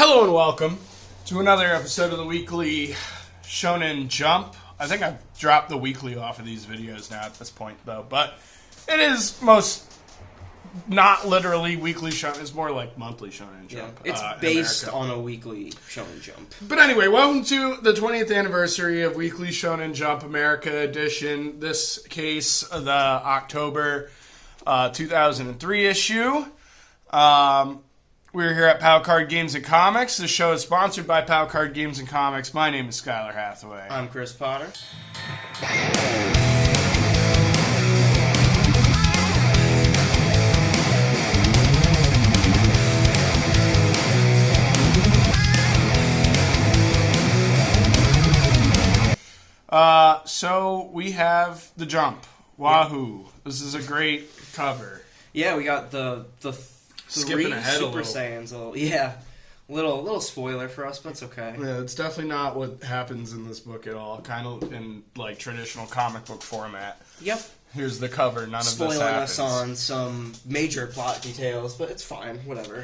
Hello and welcome to another episode of the weekly Shonen Jump. I think I've dropped the weekly off of these videos now at this point, though. But it is not literally weekly Shonen. It's more like monthly Shonen Jump. Yeah, it's based on a weekly Shonen Jump. But anyway, welcome to the 20th anniversary of Weekly Shonen Jump America edition. This case, the October 2003 issue. We're here at Pow Card Games and Comics. This show is sponsored by Pow Card Games and Comics. My name is Skylar Hathaway. I'm Chris Potter. So we have The Jump. Wahoo. This is a great cover. Yeah, we got the Skipping three ahead Super a Saiyans. Little spoiler for us, but it's okay. Yeah, it's definitely not what happens in this book at all. Kind of in like traditional comic book format. Yep. Here's the cover. None of this Spoiling happens. us on some major plot details, but it's fine. Whatever.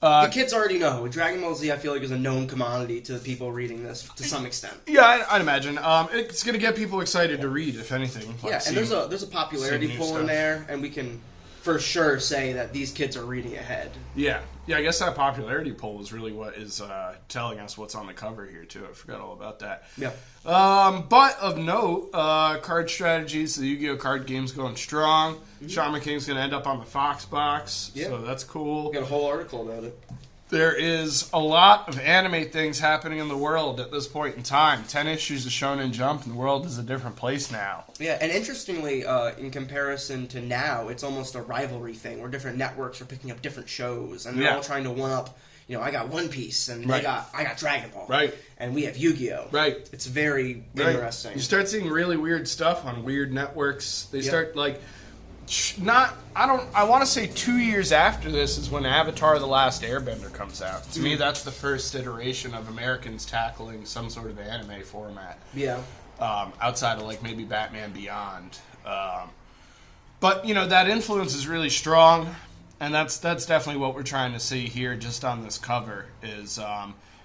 The kids already know. Dragon Ball Z, I feel like, is a known commodity to the people reading this to some extent. Yeah, I'd imagine. It's going to get people excited to read, if anything. Yeah, and there's a popularity poll in there, and we can for sure say that these kids are reading ahead. Yeah, I guess that popularity poll is really what is telling us what's on the cover here, too. I forgot all about that. Yeah. But of note, card strategies, the Yu-Gi-Oh! Card game's going strong. Mm-hmm. Shaman King's going to end up on the Fox box, so that's cool. We got a whole article about it. There is a lot of anime things happening in the world at this point in time. 10 issues of Shonen Jump, and the world is a different place now. Yeah, and interestingly, in comparison to now, it's almost a rivalry thing where different networks are picking up different shows, and they're all trying to one-up. You know, I got One Piece, and I got Dragon Ball, right? And we have Yu-Gi-Oh, right? It's very interesting. You start seeing really weird stuff on weird networks. They start like. I want to say 2 years after this is when Avatar: The Last Airbender comes out. To me, that's the first iteration of Americans tackling some sort of anime format. Yeah. Outside of like maybe Batman Beyond. But you know that influence is really strong, and that's definitely what we're trying to see here. Just on this cover is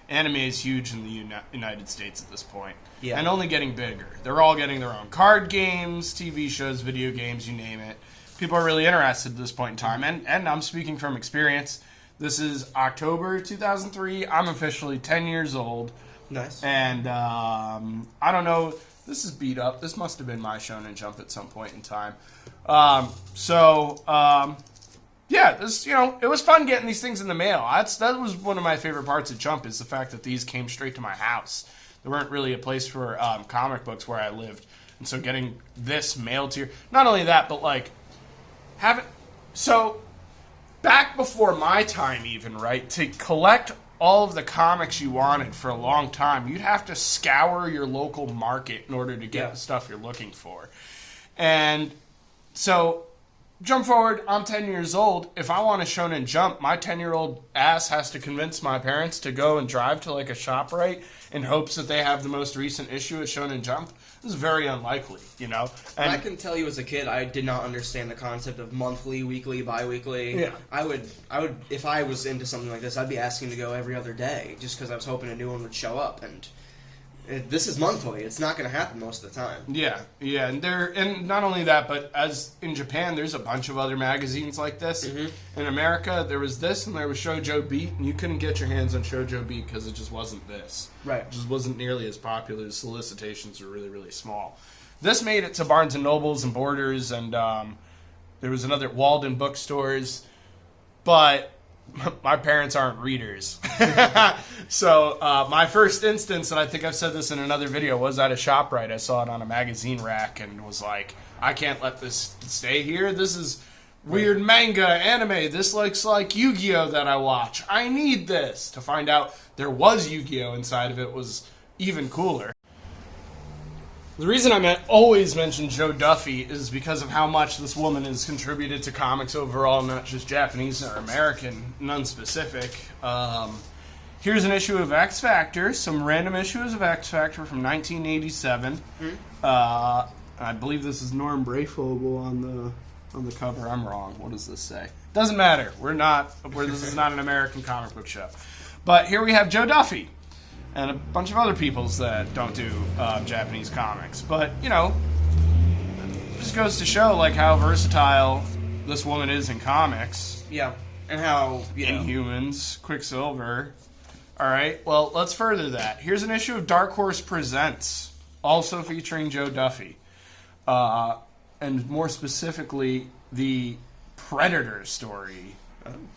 anime is huge in the United States at this point. Yeah. And only getting bigger. They're all getting their own card games, TV shows, video games, you name it. People are really interested at this point in time, and I'm speaking from experience. This is October 2003. I'm officially 10 years old. Nice. And I don't know. This is beat up. This must have been my Shonen Jump at some point in time. Yeah, this it was fun getting these things in the mail. That was one of my favorite parts of Jump is the fact that these came straight to my house. There weren't really a place for comic books where I lived, and so getting this mailed to you. Not only that, but like back before my time, even right, to collect all of the comics you wanted for a long time, you'd have to scour your local market in order to get the stuff you're looking for, and so. Jump forward, I'm 10 years old. If I want a Shonen Jump, my 10-year-old ass has to convince my parents to go and drive to like a ShopRite in hopes that they have the most recent issue of Shonen Jump. This is very unlikely, you know? And I can tell you as a kid, I did not understand the concept of monthly, weekly, bi-weekly. Yeah. I would, if I was into something like this, I'd be asking to go every other day just because I was hoping a new one would show up, and this is monthly. It's not going to happen most of the time. Yeah, and not only that, but as in Japan, there's a bunch of other magazines like this. Mm-hmm. In America, there was this, and there was Shoujo Beat, and you couldn't get your hands on Shoujo Beat because it just wasn't this. Right. It just wasn't nearly as popular. The solicitations were really, really small. This made it to Barnes & Nobles and Borders, and there was another Walden bookstores, but my parents aren't readers. So my first instance, and I think I've said this in another video, was at a ShopRite. I saw it on a magazine rack and was like, I can't let this stay here. This is weird manga, anime. This looks like Yu-Gi-Oh! That I watch. I need this. To find out there was Yu-Gi-Oh! Inside of it was even cooler. The reason I always mention Joe Duffy is because of how much this woman has contributed to comics overall, not just Japanese or American, none specific. Here's an issue of X Factor, some random issues of X Factor from 1987. I believe this is Norm Brayfogle on the cover. I'm wrong. What does this say? Doesn't matter. This is not an American comic book show. But here we have Joe Duffy and a bunch of other peoples that don't do Japanese comics. But, you know, it just goes to show, like, how versatile this woman is in comics. Yeah, and how, you know... Inhumans, Quicksilver. All right, well, let's further that. Here's an issue of Dark Horse Presents, also featuring Joe Duffy. And more specifically, the Predator story.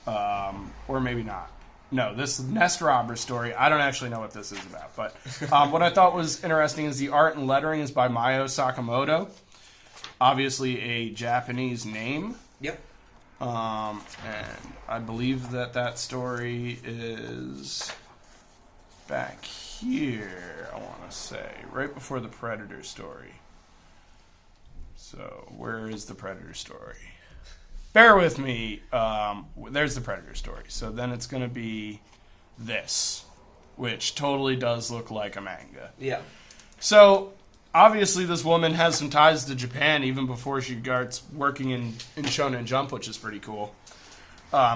Or maybe not. No, this Nest Robber story, I don't actually know what this is about. But what I thought was interesting is the art and lettering is by Mayo Sakamoto. Obviously a Japanese name. Yep. And I believe that story is back here, I want to say. Right before the Predator story. So, where is the Predator story? Bear with me. There's the Predator story. So then it's going to be this, which totally does look like a manga. Yeah. So, obviously this woman has some ties to Japan even before she starts working in Shonen Jump, which is pretty cool.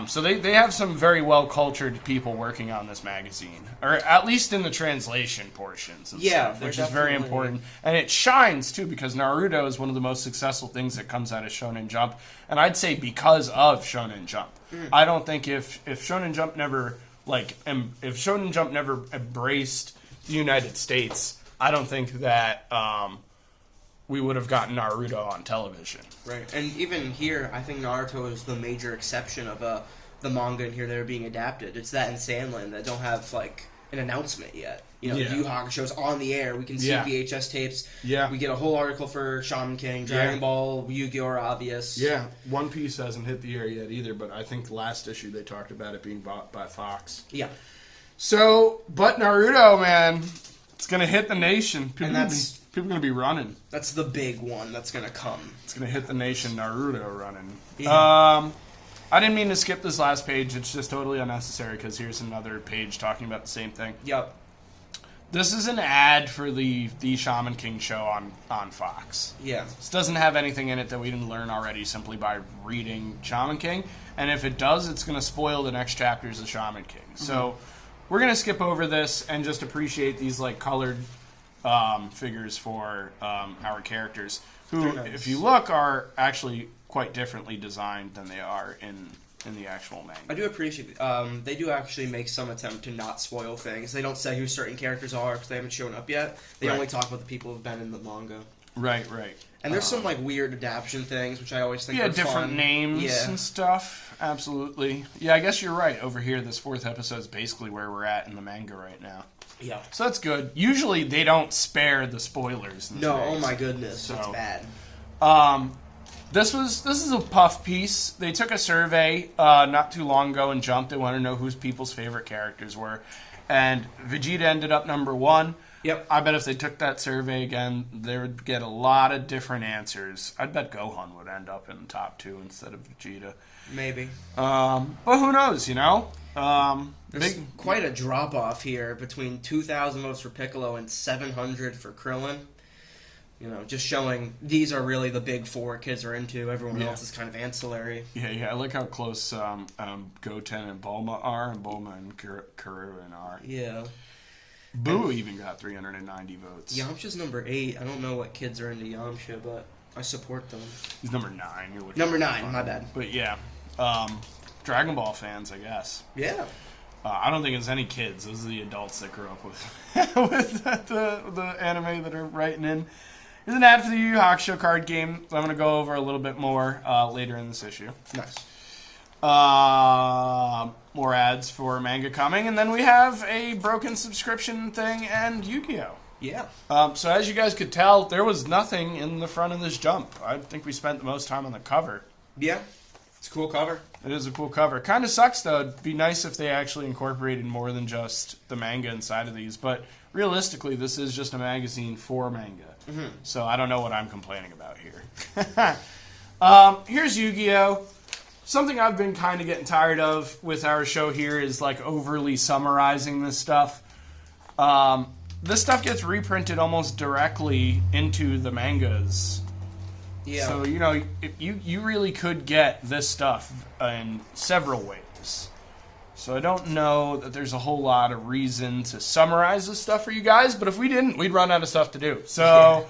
So they have some very well-cultured people working on this magazine, or at least in the translation portions, yeah, which is very important. And it shines, too, because Naruto is one of the most successful things that comes out of Shonen Jump, and I'd say because of Shonen Jump. I don't think if Shonen Jump never, if Shonen Jump never embraced the United States, I don't think that we would have gotten Naruto on television. Right, and even here, I think Naruto is the major exception of the manga in here that are being adapted. It's that in Sandland that don't have, like, an announcement yet. You know, YuYu Hakusho's on the air. We can see VHS tapes. Yeah. We get a whole article for Shaman King, Dragon Ball, Yu-Gi-Oh! Are obvious. Yeah, One Piece hasn't hit the air yet either, but I think last issue they talked about it being bought by Fox. Yeah. So, but Naruto, man, it's going to hit the nation. People are going to be running. That's the big one that's going to come. It's going to hit the nation, Naruto running. Yeah. I didn't mean to skip this last page. It's just totally unnecessary because here's another page talking about the same thing. Yep. This is an ad for the Shaman King show on Fox. Yeah. This doesn't have anything in it that we didn't learn already simply by reading Shaman King. And if it does, it's going to spoil the next chapters of Shaman King. So we're going to skip over this and just appreciate these like colored figures for our characters, who, nice. if you look, are actually quite differently designed than they are in the actual manga. I do appreciate they do actually make some attempt to not spoil things. They don't say who certain characters are because they haven't shown up yet. They only talk about the people who've been in the manga. Right, right. And there's some like weird adaptation things, which I always think are different fun. names and stuff. Absolutely. Yeah, I guess you're right. Over here, this fourth episode is basically where we're at in the manga right now. Yeah. So that's good. Usually they don't spare the spoilers. No, oh my goodness, so, it's bad. This is a puff piece. They took a survey not too long ago in Jump. They wanted to know whose people's favorite characters were, and Vegeta ended up number 1. Yep. I bet if they took that survey again, they would get a lot of different answers. I'd bet Gohan would end up in the top 2 instead of Vegeta. Maybe. But who knows, you know? There's quite a drop-off here between 2,000 votes for Piccolo and 700 for Krillin. You know, just showing these are really the big 4 kids are into. Everyone else is kind of ancillary. Yeah, I like how close Goten and Bulma are, and Bulma and Karuen are. Yeah. Boo even got 390 votes. Yamcha's number 8. I don't know what kids are into Yamcha, but I support them. He's number 9. You're number 9, my bad. But yeah, Dragon Ball fans, I guess. Yeah. I don't think it's any kids. Those are the adults that grew up with the anime that are writing in. Here's an ad for the YuYu Hakusho card game. I'm going to go over a little bit more later in this issue. Nice. More ads for manga coming, and then we have a broken subscription thing and Yu-Gi-Oh! Yeah. So as you guys could tell, there was nothing in the front of this Jump. I think we spent the most time on the cover. Yeah. It's a cool cover. It is a cool cover. Kind of sucks, though. It'd be nice if they actually incorporated more than just the manga inside of these, but realistically, this is just a magazine for manga. Mm-hmm. So I don't know what I'm complaining about here. Here's Yu-Gi-Oh! Something I've been kind of getting tired of with our show here is like overly summarizing this stuff. This stuff gets reprinted almost directly into the mangas. Yeah. So, you know, you really could get this stuff in several ways. So I don't know that there's a whole lot of reason to summarize this stuff for you guys, but if we didn't, we'd run out of stuff to do. So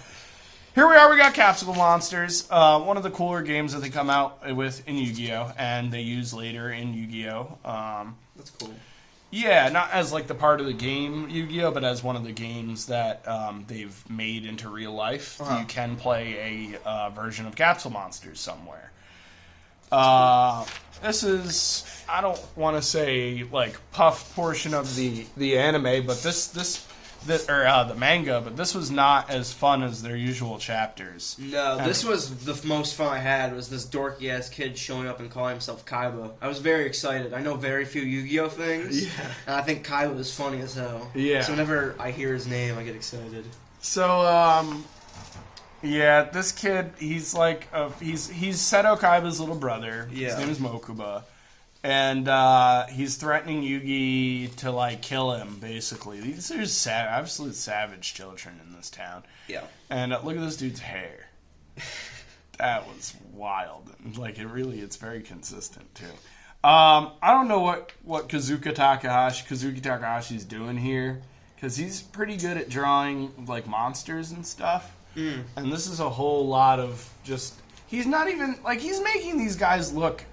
here we are, we got Capsule Monsters, one of the cooler games that they come out with in Yu-Gi-Oh! And they use later in Yu-Gi-Oh! That's cool. Yeah, not as like the part of the game Yu-Gi-Oh!, but as one of the games that they've made into real life. You can play a version of Capsule Monsters somewhere. This is, I don't want to say like puff portion of the anime, but the manga, but this was not as fun as their usual chapters. No, this was the most fun I had, was this dorky ass kid showing up and calling himself Kaiba. I was very excited. I know very few Yu-Gi-Oh things, and I think Kaiba is funny as hell. Yeah. So whenever I hear his name, I get excited. So, yeah, this kid, he's like, he's Seto Kaiba's little brother. Yeah. His name is Mokuba. And he's threatening Yugi to, like, kill him, basically. These are absolute savage children in this town. Yeah. And look at this dude's hair. That was wild. Like, it's very consistent, too. I don't know what Kazuki Takahashi's doing here, because he's pretty good at drawing, like, monsters and stuff. And this is a whole lot of just... He's not even... Like, he's making these guys look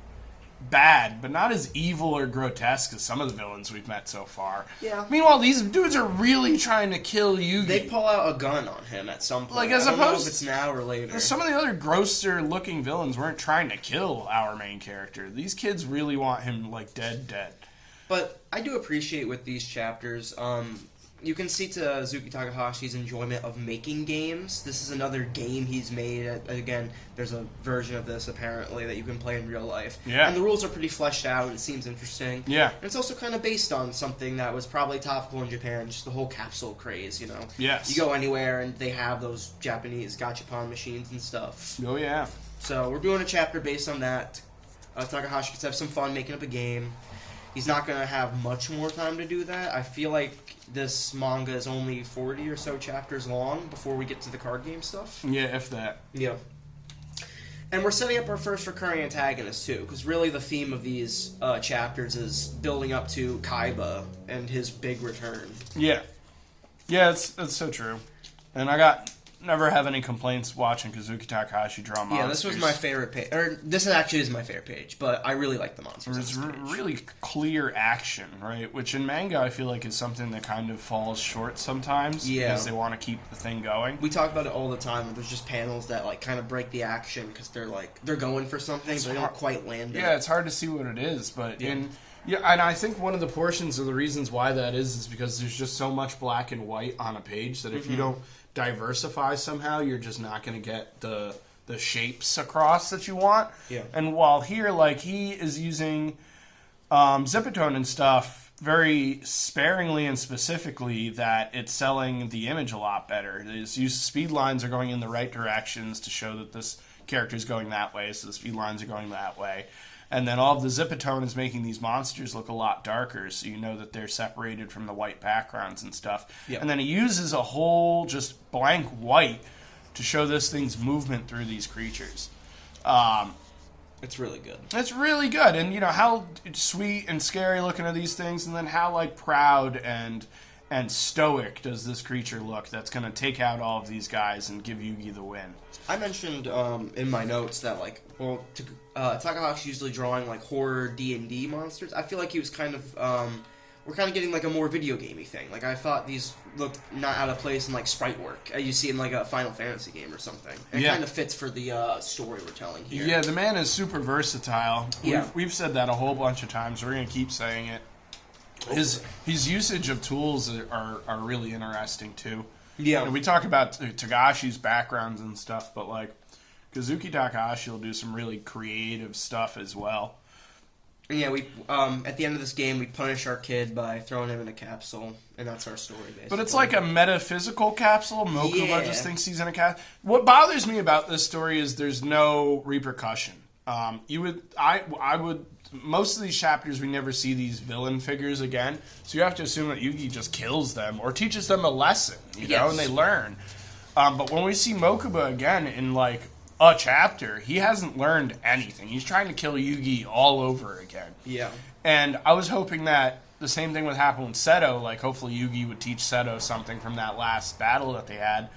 bad, but not as evil or grotesque as some of the villains we've met so far. Yeah. Meanwhile, these dudes are really trying to kill Yugi. They pull out a gun on him at some point. Like, I don't know if it's now or later. Some of the other grosser looking villains weren't trying to kill our main character. These kids really want him, like, dead. But I do appreciate with these chapters, you can see to Kazuki Takahashi's enjoyment of making games. This is another game he's made. Again, there's a version of this, apparently, that you can play in real life. Yeah. And the rules are pretty fleshed out. It seems interesting. Yeah. And it's also kind of based on something that was probably topical in Japan, just the whole capsule craze, you know? Yes. You go anywhere, and they have those Japanese gachapon machines and stuff. Oh, yeah. So we're doing a chapter based on that. Takahashi gets to have some fun making up a game. He's not going to have much more time to do that. I feel like this manga is only 40 or so chapters long before we get to the card game stuff. Yeah, if that. Yeah. And we're setting up our first recurring antagonist, too, because really the theme of these chapters is building up to Kaiba and his big return. Yeah. Yeah, it's so true. And I never have any complaints watching Kazuki Takahashi draw monsters. Yeah, this was my favorite page. Or, this actually is my favorite page, but I really like the monsters. It's really clear action, right? Which in manga I feel like is something that kind of falls short sometimes. Yeah. Because they want to keep the thing going. We talk about it all the time. There's just panels that like kind of break the action because they're going for something, but they don't quite land it. Yeah, it's hard to see what it is, but and I think one of the portions of the reasons why that is because there's just so much black and white on a page that if you don't diversify somehow, you're just not going to get the shapes across that you want. Yeah. And while here, like, he is using Zipatone and stuff very sparingly and specifically, that it's selling the image a lot better. His use of speed lines are going in the right directions to show that this character is going that way, so the speed lines are going that way. And then all of the Zipatone is making these monsters look a lot darker, so you know that they're separated from the white backgrounds and stuff. Yep. And then he uses a whole just blank white to show this thing's movement through these creatures. It's really good. It's really good. And, you know, how sweet and scary looking are these things, and then how, like, proud and stoic does this creature look that's going to take out all of these guys and give Yugi the win. I mentioned in my notes that, like, Takahashi's usually drawing, like, horror D&D monsters. I feel like he was kind of, we're kind of getting, like, a more video gamey thing. Like, I thought these looked not out of place in, like, sprite work. You see in, like, a Final Fantasy game or something. It kind of fits for the story we're telling here. Yeah, the man is super versatile. Yeah. We've said that a whole bunch of times. We're going to keep saying it. His usage of tools are really interesting, too. Yeah. And we talk about Tagashi's backgrounds and stuff, but, like, Kazuki Takahashi will do some really creative stuff as well. Yeah, we at the end of this game, we punish our kid by throwing him in a capsule, and that's our story, basically. But it's like a metaphysical capsule. Mokuba just thinks he's in a capsule. What bothers me about this story is there's no repercussion. I would. Most of these chapters, we never see these villain figures again, so you have to assume that Yugi just kills them or teaches them a lesson, you know, and they learn. But when we see Mokuba again in, like, a chapter, he hasn't learned anything. He's trying to kill Yugi all over again. Yeah. And I was hoping that the same thing would happen with Seto. Like, hopefully Yugi would teach Seto something from that last battle that they had.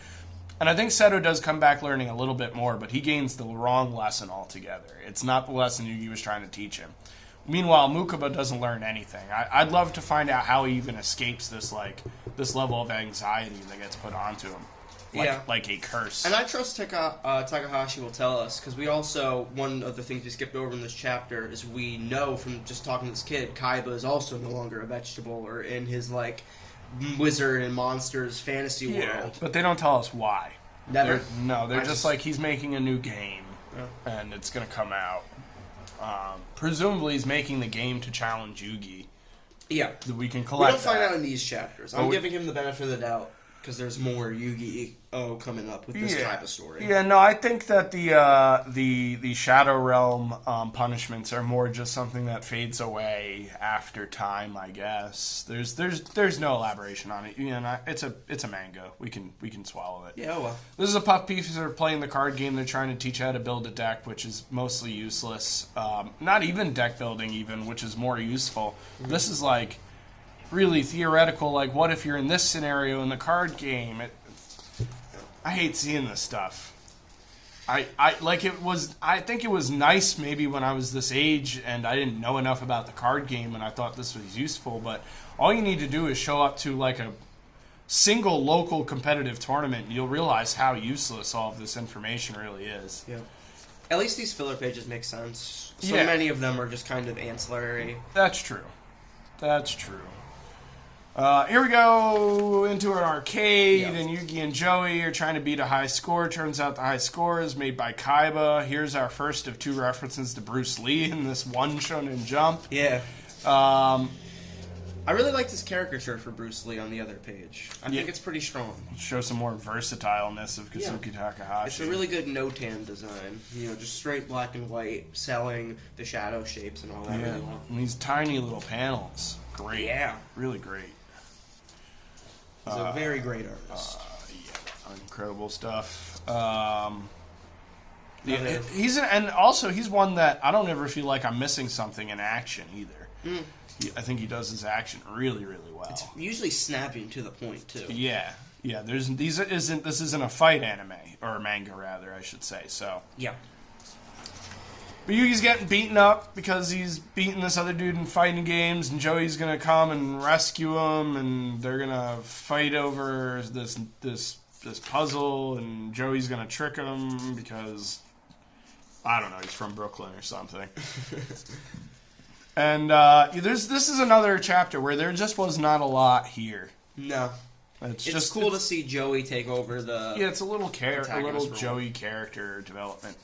And I think Seto does come back learning a little bit more, but he gains the wrong lesson altogether. It's not the lesson Yugi was trying to teach him. Meanwhile, Mukaba doesn't learn anything. I'd love to find out how he even escapes this level of anxiety that gets put onto him. Like a curse. And I trust Takahashi will tell us, because we also, one of the things we skipped over in this chapter is we know from just talking to this kid, Kaiba is also no longer a vegetable, or in his, like, wizard and monsters fantasy world. But they don't tell us why. Never? They're just like, he's making a new game, and it's going to come out. Presumably he's making the game to challenge Yugi. Yeah. That we can collect. We don't find out in these chapters. I'm giving him the benefit of the doubt, because there's more Yu-Gi-Oh coming up with this type of story. Yeah, no, I think that the Shadow Realm punishments are more just something that fades away after time, I guess. There's no elaboration on it. You know, it's a manga. We can swallow it. Yeah, well. This is a puff piece. They're playing the card game. They're trying to teach how to build a deck, which is mostly useless. Not even deck building, which is more useful. Mm-hmm. This is like really theoretical, like what if you're in this scenario in the card game. I hate seeing this stuff. I think it was nice maybe when I was this age and I didn't know enough about the card game and I thought this was useful, but all you need to do is show up to like a single local competitive tournament and you'll realize how useless all of this information really is. Yeah. At least these filler pages make sense. So many of them are just kind of ancillary. That's true. Here we go into an arcade, and Yugi and Joey are trying to beat a high score. Turns out the high score is made by Kaiba. Here's our first of 2 references to Bruce Lee in this one Shonen Jump. Yeah. I really like this caricature for Bruce Lee on the other page. I think it's pretty strong. Show some more versatileness of Kazuki Takahashi. It's a really good no-tan design. You know, just straight black and white, selling the shadow shapes and all that really well. And these tiny little panels. Great. Yeah. Really great. He's a very great artist. Incredible stuff. He's one that I don't ever feel like I'm missing something in action either. I think he does his action really, really well. It's usually snappy to the point too. Yeah. This isn't a fight anime or manga rather, I should say. So yeah. But Yugi's getting beaten up because he's beating this other dude in fighting games, and Joey's gonna come and rescue him, and they're gonna fight over this puzzle, and Joey's gonna trick him because I don't know, he's from Brooklyn or something. And this is another chapter where there just was not a lot here. No. It's just cool to see Joey take over the. Yeah, it's a little Joey character development.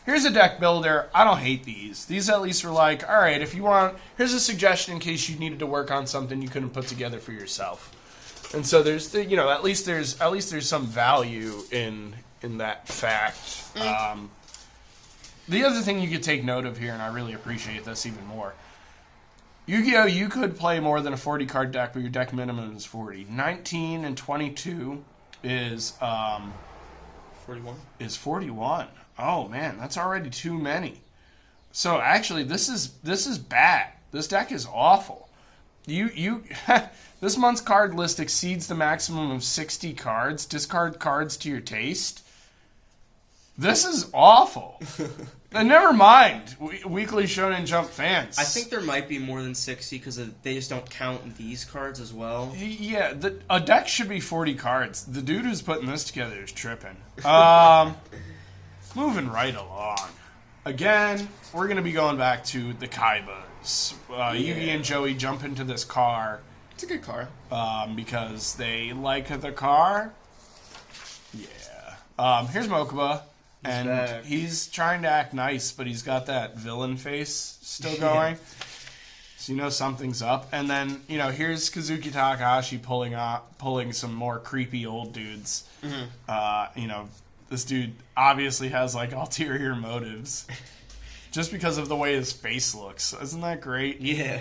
Here's a deck builder. I don't hate these. These at least are like, all right, if you want, here's a suggestion in case you needed to work on something you couldn't put together for yourself. And so there's, at least there's some value in that fact. The other thing you could take note of here, and I really appreciate this even more. Yu-Gi-Oh! You could play more than a 40 card deck, but your deck minimum is 40. 19 and 22 is 41. Is 41. Oh man, that's already too many. So actually, this is bad. This deck is awful. This month's card list exceeds the maximum of 60 cards. Discard cards to your taste. This is awful. And never mind, Weekly Shonen Jump fans. I think there might be more than 60 because they just don't count these cards as well. Yeah, a deck should be 40 cards. The dude who's putting this together is tripping. Moving right along. Again, we're going to be going back to the Kaibas. Yugi and Joey jump into this car. It's a good car. Because they like the car. Yeah. Here's Mokuba. And he's trying to act nice, but he's got that villain face still going. So something's up. And then, here's Kazuki Takahashi pulling some more creepy old dudes. Mm-hmm. This dude obviously has, ulterior motives. Just because of the way his face looks. Isn't that great? Yeah.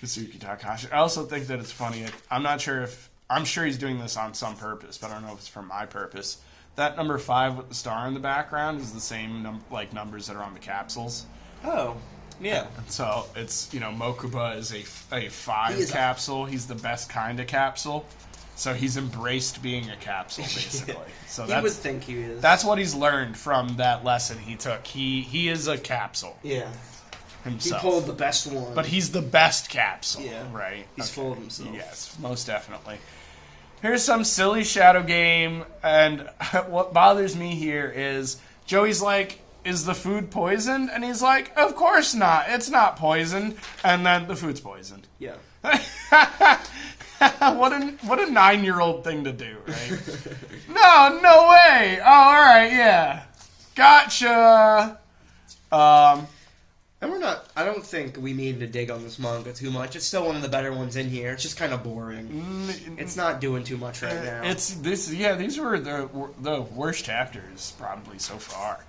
Kazuki Takahashi. I also think that it's funny. I'm sure he's doing this on some purpose, but I don't know if it's for my purpose. That number 5 with the star in the background is the same numbers that are on the capsules. Oh. Yeah. So it's, Mokuba is a 5 capsule. He's the best kind of capsule. So he's embraced being a capsule, basically. So you would think he is. That's what he's learned from that lesson he took. He is a capsule. Yeah. Himself. He pulled the best one. But he's the best capsule. Yeah. Right? He's full of himself. Yes, most definitely. Here's some silly shadow game, and what bothers me here is Joey's like, is the food poisoned? And he's like, of course not. It's not poisoned. And then the food's poisoned. Yeah. What a 9-year-old thing to do, right? No way. Oh, all right, yeah. Gotcha. And I don't think we need to dig on this manga too much. It's still one of the better ones in here. It's just kind of boring. It's not doing too much right now. These were the worst chapters probably so far.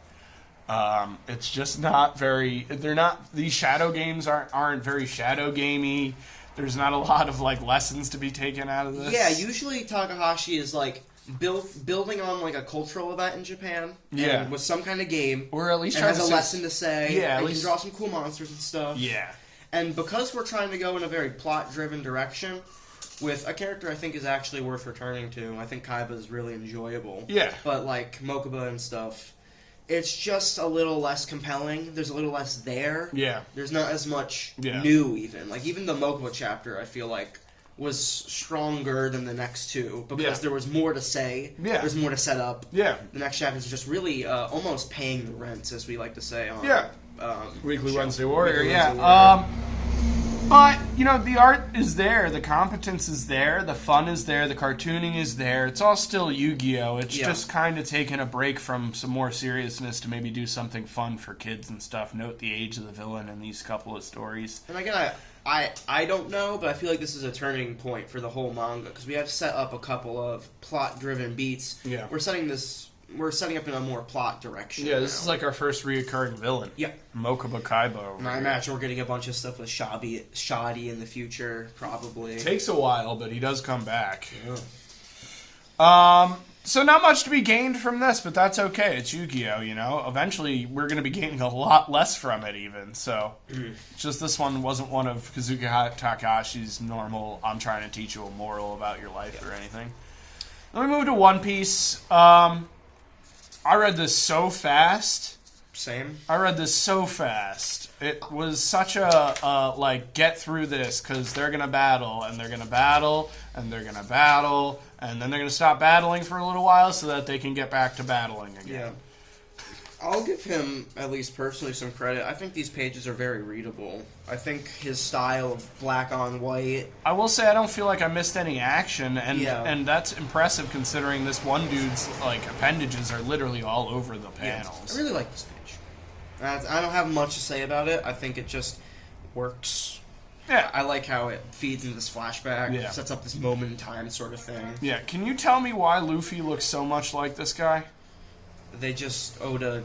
It's just not very, these shadow games aren't very shadow gamey. There's not a lot of lessons to be taken out of this. Yeah, usually Takahashi is building on a cultural event in Japan. Yeah. With some kind of game. Or at least has a lesson to say. Yeah, and can draw some cool monsters and stuff. Yeah. And because we're trying to go in a very plot-driven direction, with a character I think is actually worth returning to. I think Kaiba is really enjoyable. Yeah. But Mokuba and stuff, it's just a little less compelling. There's a little less there. Yeah. There's not as much new even. Even the Mokuba chapter I feel was stronger than the next two because there was more to say. Yeah. There's more to set up. Yeah. The next chapter is just really almost paying the rent, as we like to say on Weekly Wednesday Warrior. Weekly Yeah. Wednesday Warrior. But, the art is there, the competence is there, the fun is there, the cartooning is there. It's all still Yu-Gi-Oh! It's just kind of taking a break from some more seriousness to maybe do something fun for kids and stuff. Note the age of the villain in these couple of stories. And again, I don't know, but I feel like this is a turning point for the whole manga, because we have set up a couple of plot-driven beats. Yeah. We're setting up in a more plot direction. Yeah, this is our first reoccurring villain. Yeah. Mokuba Kaiba. And I imagine we're getting a bunch of stuff with Shoddy in the future, probably. It takes a while, but he does come back. Yeah. So not much to be gained from this, but that's okay. It's Yu-Gi-Oh, Eventually, we're going to be gaining a lot less from it, even. So, just this one wasn't one of Kazuki Takahashi's normal, I'm trying to teach you a moral about your life or anything. Let me move to One Piece. I read this so fast. Same. I read this so fast. It was such a get through this, because they're going to battle, and they're going to battle, and they're going to battle, and then they're going to stop battling for a little while so that they can get back to battling again. Yeah. I'll give him, at least personally, some credit. I think these pages are very readable. I think his style of black on white... I will say I don't feel like I missed any action, and that's impressive considering this one dude's appendages are literally all over the panels. I really like this page. I don't have much to say about it. I think it just works. Yeah. I like how it feeds into this flashback, Yeah. sets up this moment in time sort of thing. Yeah, can you tell me why Luffy looks so much like this guy? Oda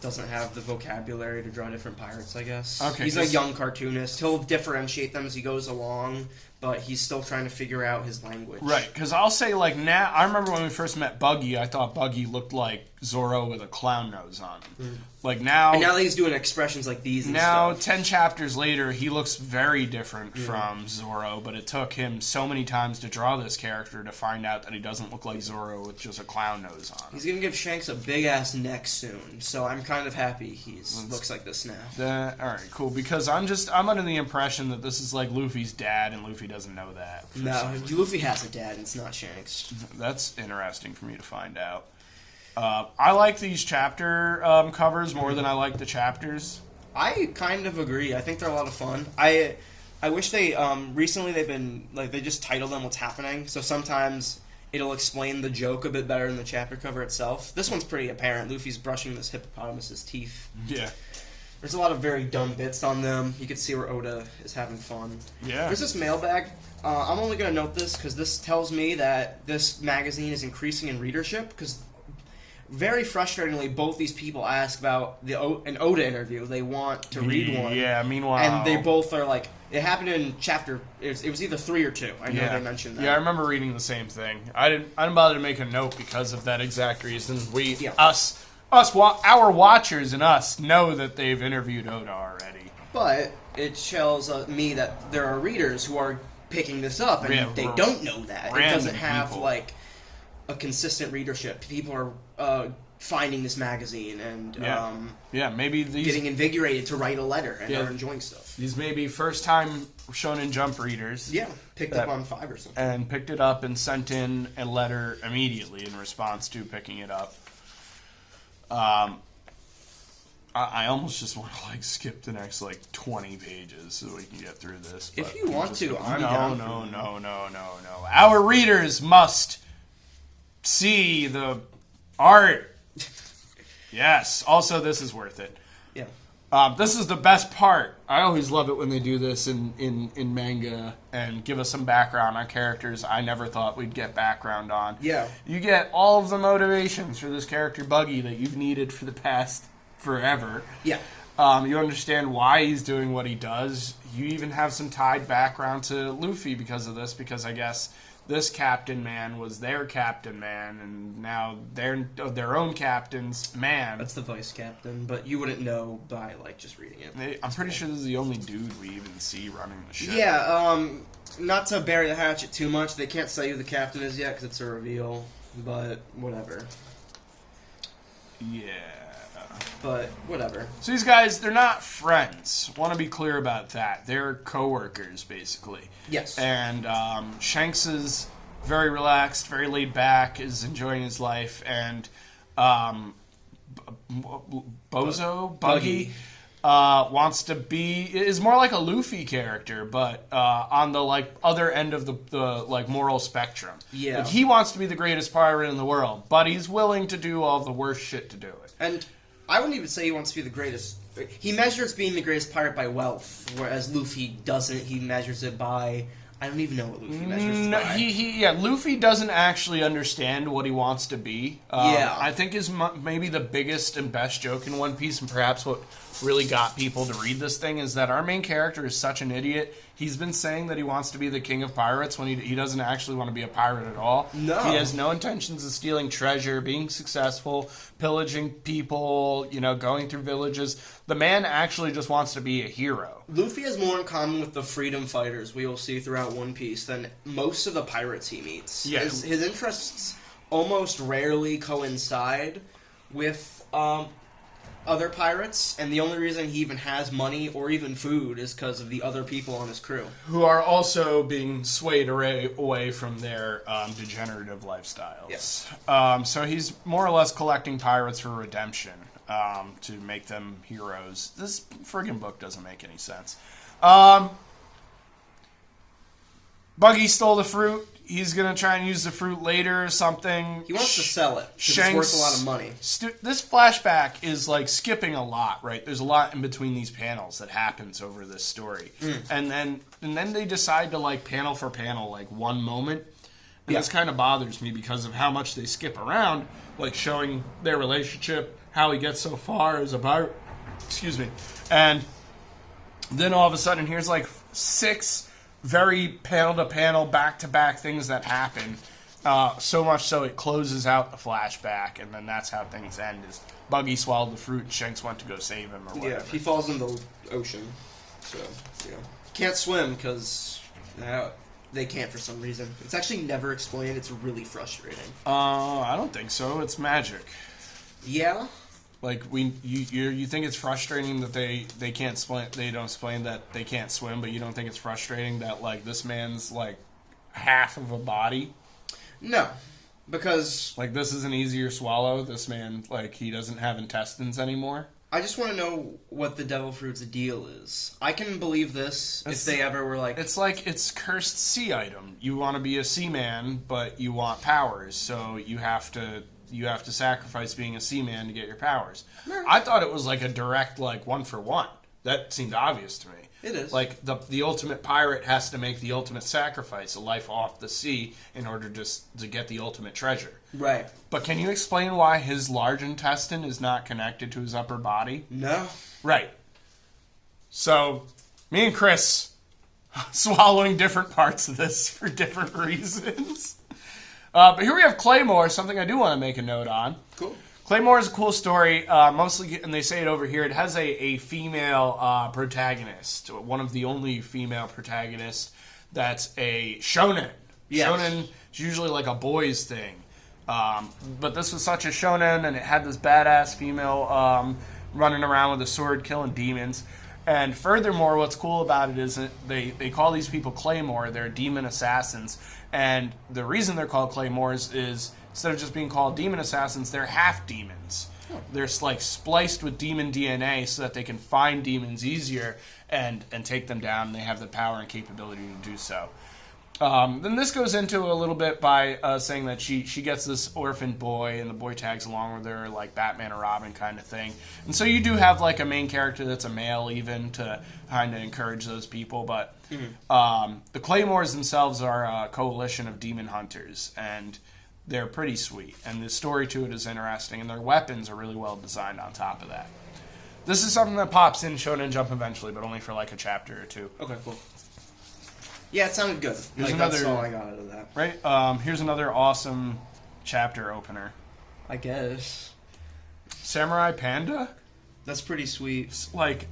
doesn't have the vocabulary to draw different pirates, I guess. Okay, He's a young cartoonist. He'll differentiate them as he goes along, but he's still trying to figure out his language. Right, because I'll say, now, I remember when we first met Buggy, I thought Buggy looked like Zoro with a clown nose on him. Now... And now that he's doing expressions like these and now, stuff. 10 chapters later, he looks very different from Zoro, but it took him so many times to draw this character to find out that he doesn't look like Zoro with just a clown nose on him. He's going to give Shanks a big-ass neck soon, so I'm kind of happy he looks like this now. Alright, cool, because I'm under the impression that this is Luffy's dad, and Luffy doesn't know that. No, Luffy has a dad, and it's not Shanks. That's interesting for me to find out. I like these chapter covers more than I like the chapters. I kind of agree. I think they're a lot of fun. I wish they recently they've been they just title them what's happening. So sometimes it'll explain the joke a bit better than the chapter cover itself. This one's pretty apparent. Luffy's brushing this hippopotamus's teeth. Yeah. There's a lot of very dumb bits on them. You can see where Oda is having fun. Yeah. There's this mailbag. I'm only going to note this because this tells me that this magazine is increasing in readership because very frustratingly, both these people ask about an Oda interview. They want to read one. Yeah, meanwhile... And they both are it happened in chapter... It was either 3 or 2. I know they mentioned that. Yeah, I remember reading the same thing. I didn't bother to make a note because of that exact reason. Our watchers and us know that they've interviewed Oda already. But it tells me that there are readers who are picking this up, and they don't know that. It doesn't have, people. like, a consistent readership. People are finding this magazine and maybe these getting invigorated to write a letter and are enjoying stuff. These may be first-time Shonen Jump readers. Yeah, picked up on 5 or something. And picked it up and sent in a letter immediately in response to picking it up. I almost just want to skip the next 20 pages so we can get through this. If you want to, I'm down. No. Our readers must see the art. Yes. Also, this is worth it. Yeah. This is the best part. I always love it when they do this in manga and give us some background on characters I never thought we'd get background on. Yeah. You get all of the motivations for this character Buggy that you've needed for the past forever. Yeah. You understand why he's doing what he does. You even have some tied background to Luffy because of this, because I guess this captain man was their captain man, and now they're their own captain's man. That's the vice captain, but you wouldn't know by just reading it. I'm pretty sure this is the only dude we even see running the ship. Yeah, not to bury the hatchet too much, they can't say who the captain is yet because it's a reveal, but whatever. Yeah. But whatever. So these guys, they're not friends. Want to be clear about that. They're co-workers, basically. Yes. And Shanks is very relaxed, very laid back, is enjoying his life, and Buggy wants to be, is more like a Luffy character, but on the other end of the moral spectrum. Yeah. He wants to be the greatest pirate in the world, but he's willing to do all the worst shit to do it. And I wouldn't even say he wants to be the greatest. He measures being the greatest pirate by wealth, whereas Luffy doesn't. He measures it by... I don't even know what Luffy measures it by. Luffy doesn't actually understand what he wants to be. I think is maybe the biggest and best joke in One Piece, and perhaps what really got people to read this thing, is that our main character is such an idiot. He's been saying that he wants to be the king of pirates when he doesn't actually want to be a pirate at all. No. He has no intentions of stealing treasure, being successful, pillaging people, going through villages. The man actually just wants to be a hero. Luffy has more in common with the freedom fighters we will see throughout One Piece than most of the pirates he meets. Yes. His interests almost rarely coincide with other pirates, and the only reason he even has money or even food is because of the other people on his crew. Who are also being swayed away from their degenerative lifestyles. Yes. So he's more or less collecting pirates for redemption to make them heroes. This friggin' book doesn't make any sense. Buggy stole the fruit. He's going to try and use the fruit later or something. He wants to sell it because it's worth a lot of money. This flashback is skipping a lot, right? There's a lot in between these panels that happens over this story. And then they decide to panel for panel one moment. And this kind of bothers me because of how much they skip around, showing their relationship, how he gets so far as a pirate. Excuse me. And then all of a sudden here's 6 very panel-to-panel, back-to-back things that happen. So much so it closes out the flashback, and then that's how things end. Is Buggy swallowed the fruit, and Shanks went to go save him, or whatever. Yeah, he falls in the ocean. So, can't swim, because they can't for some reason. It's actually never explained. It's really frustrating. I don't think so. It's magic. Yeah? You think it's frustrating that they can't swim, they don't explain that they can't swim, but you don't think it's frustrating that this man's half of a body? No, because this is an easier swallow. This man he doesn't have intestines anymore. I just want to know what the devil fruit's deal is. I can believe this if they ever were it's cursed sea item. You want to be a seaman, but you want powers, so you have to sacrifice being a seaman to get your powers. No. I thought it was a direct 1-for-1. That seemed obvious to me. It is. The ultimate pirate has to make the ultimate sacrifice, a life off the sea, in order to get the ultimate treasure. Right. But can you explain why his large intestine is not connected to his upper body? No. Right. So, me and Chris swallowing different parts of this for different reasons. But here we have Claymore, something I do want to make a note on. Cool. Claymore is a cool story, mostly, and they say it over here, it has a female protagonist, one of the only female protagonists that's a shonen. Yes. Shonen is usually like a boys thing. But this was such a shonen, and it had this badass female running around with a sword killing demons. And furthermore, what's cool about it is that they call these people Claymore. They're demon assassins. And the reason they're called Claymores is instead of just being called demon assassins, they're half demons. They're like spliced with demon DNA so that they can find demons easier and take them down. And they have the power and capability to do so. Then this goes into a little bit by saying that she gets this orphan boy, and the boy tags along with her, like Batman or Robin kind of thing. And so you do have like a main character that's a male even to kind of encourage those people. But the Claymores themselves are a coalition of demon hunters, and they're pretty sweet. And the story to it is interesting, and their weapons are really well designed on top of that. This is something that pops in Shonen Jump eventually, but only for like a chapter or two. Okay, cool. Yeah, it sounded good. That's all I got out of that. Right? Here's another awesome chapter opener. I guess. Samurai Panda? That's pretty sweet. Like,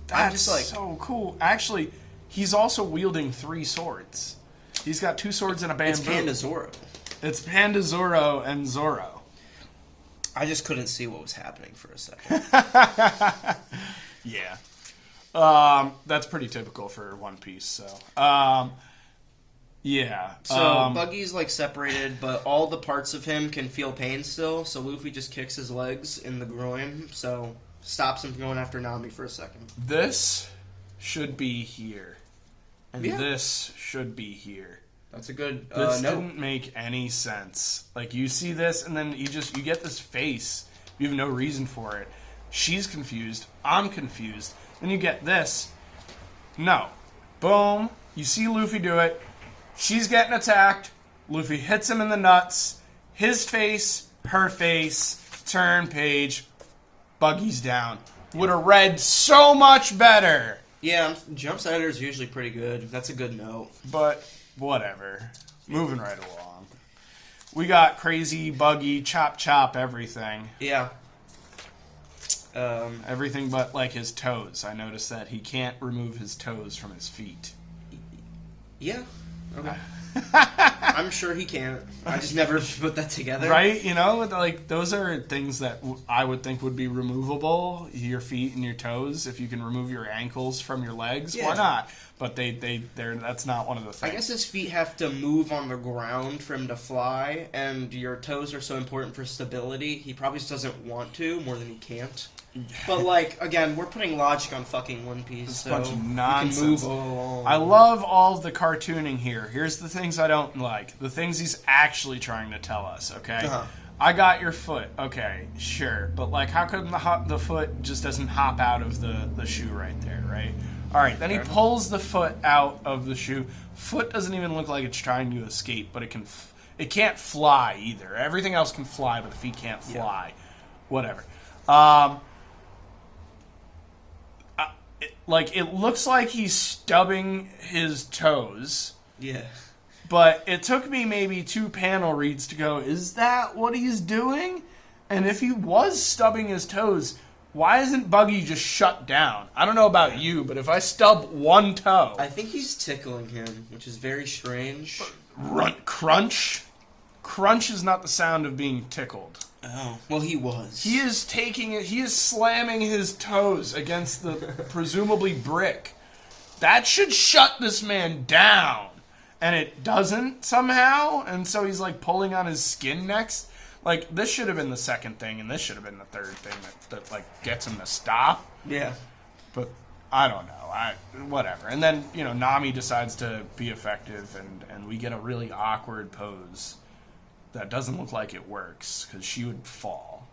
that's so cool. Actually, he's also wielding 3 swords. He's got 2 swords and a bamboo. It's Panda Zoro. It's Panda Zoro and Zoro. I just couldn't see what was happening for a second. Yeah. That's pretty typical for One Piece, so. Yeah. So, Buggy's, like, separated, but all the parts of him can feel pain still, so Luffy just kicks his legs in the groin, so stops him from going after Nami for a second. This should be here. And this should be here. That's a good This note. didn't make any sense. Like, you see this, and then you get this face. You have no reason for it. She's confused. I'm confused. Then you get this. No. Boom. You see Luffy do it. She's getting attacked. Luffy hits him in the nuts. His face, her face, turn page. Buggy's down. Would have read so much better. Yeah, Jump's editor's usually pretty good. That's a good note. But whatever. Moving right along. We got crazy, Buggy, chop, everything. Yeah. Everything but, like, his toes. I noticed that he can't remove his toes from his feet. Yeah. Okay. I'm sure he can. I just never put that together. Right? You know, like, those are things that I would think would be removable. Your feet and your toes. If you can remove your ankles from your legs, why not? But that's not one of the things. I guess his feet have to move on the ground for him to fly, and your toes are so important for stability. He probably just doesn't want to more than he can't. But, like, again, we're putting logic on fucking One Piece, It's so a bunch of nonsense. you can move along. I love all of the cartooning here. Here's the things I don't like. The things he's actually trying to tell us, okay? Uh-huh. I got your foot. Okay, sure. But, like, how come the foot just doesn't hop out of the shoe right there, right? All right, then he pulls the foot out of the shoe. Foot doesn't even look like it's trying to escape, but it can't fly either. Everything else can fly, but the feet can't fly. Yeah. Whatever. It looks like he's stubbing his toes. Yeah. But it took me maybe 2 panel reads to go, is that what he's doing? And if he was stubbing his toes, why isn't Buggy just shut down? I don't know about you, but if I stub one toe... I think he's tickling him, which is very strange. Crunch? Crunch is not the sound of being tickled. Oh, well, he was. He is taking it. He is slamming his toes against the presumably brick. That should shut this man down. And it doesn't somehow. And so he's like pulling on his skin next. Like, this should have been the second thing, and this should have been the third thing that like gets him to stop. Yeah. But I don't know. Whatever. And then, Nami decides to be effective, and we get a really awkward pose. That doesn't look like it works, because she would fall.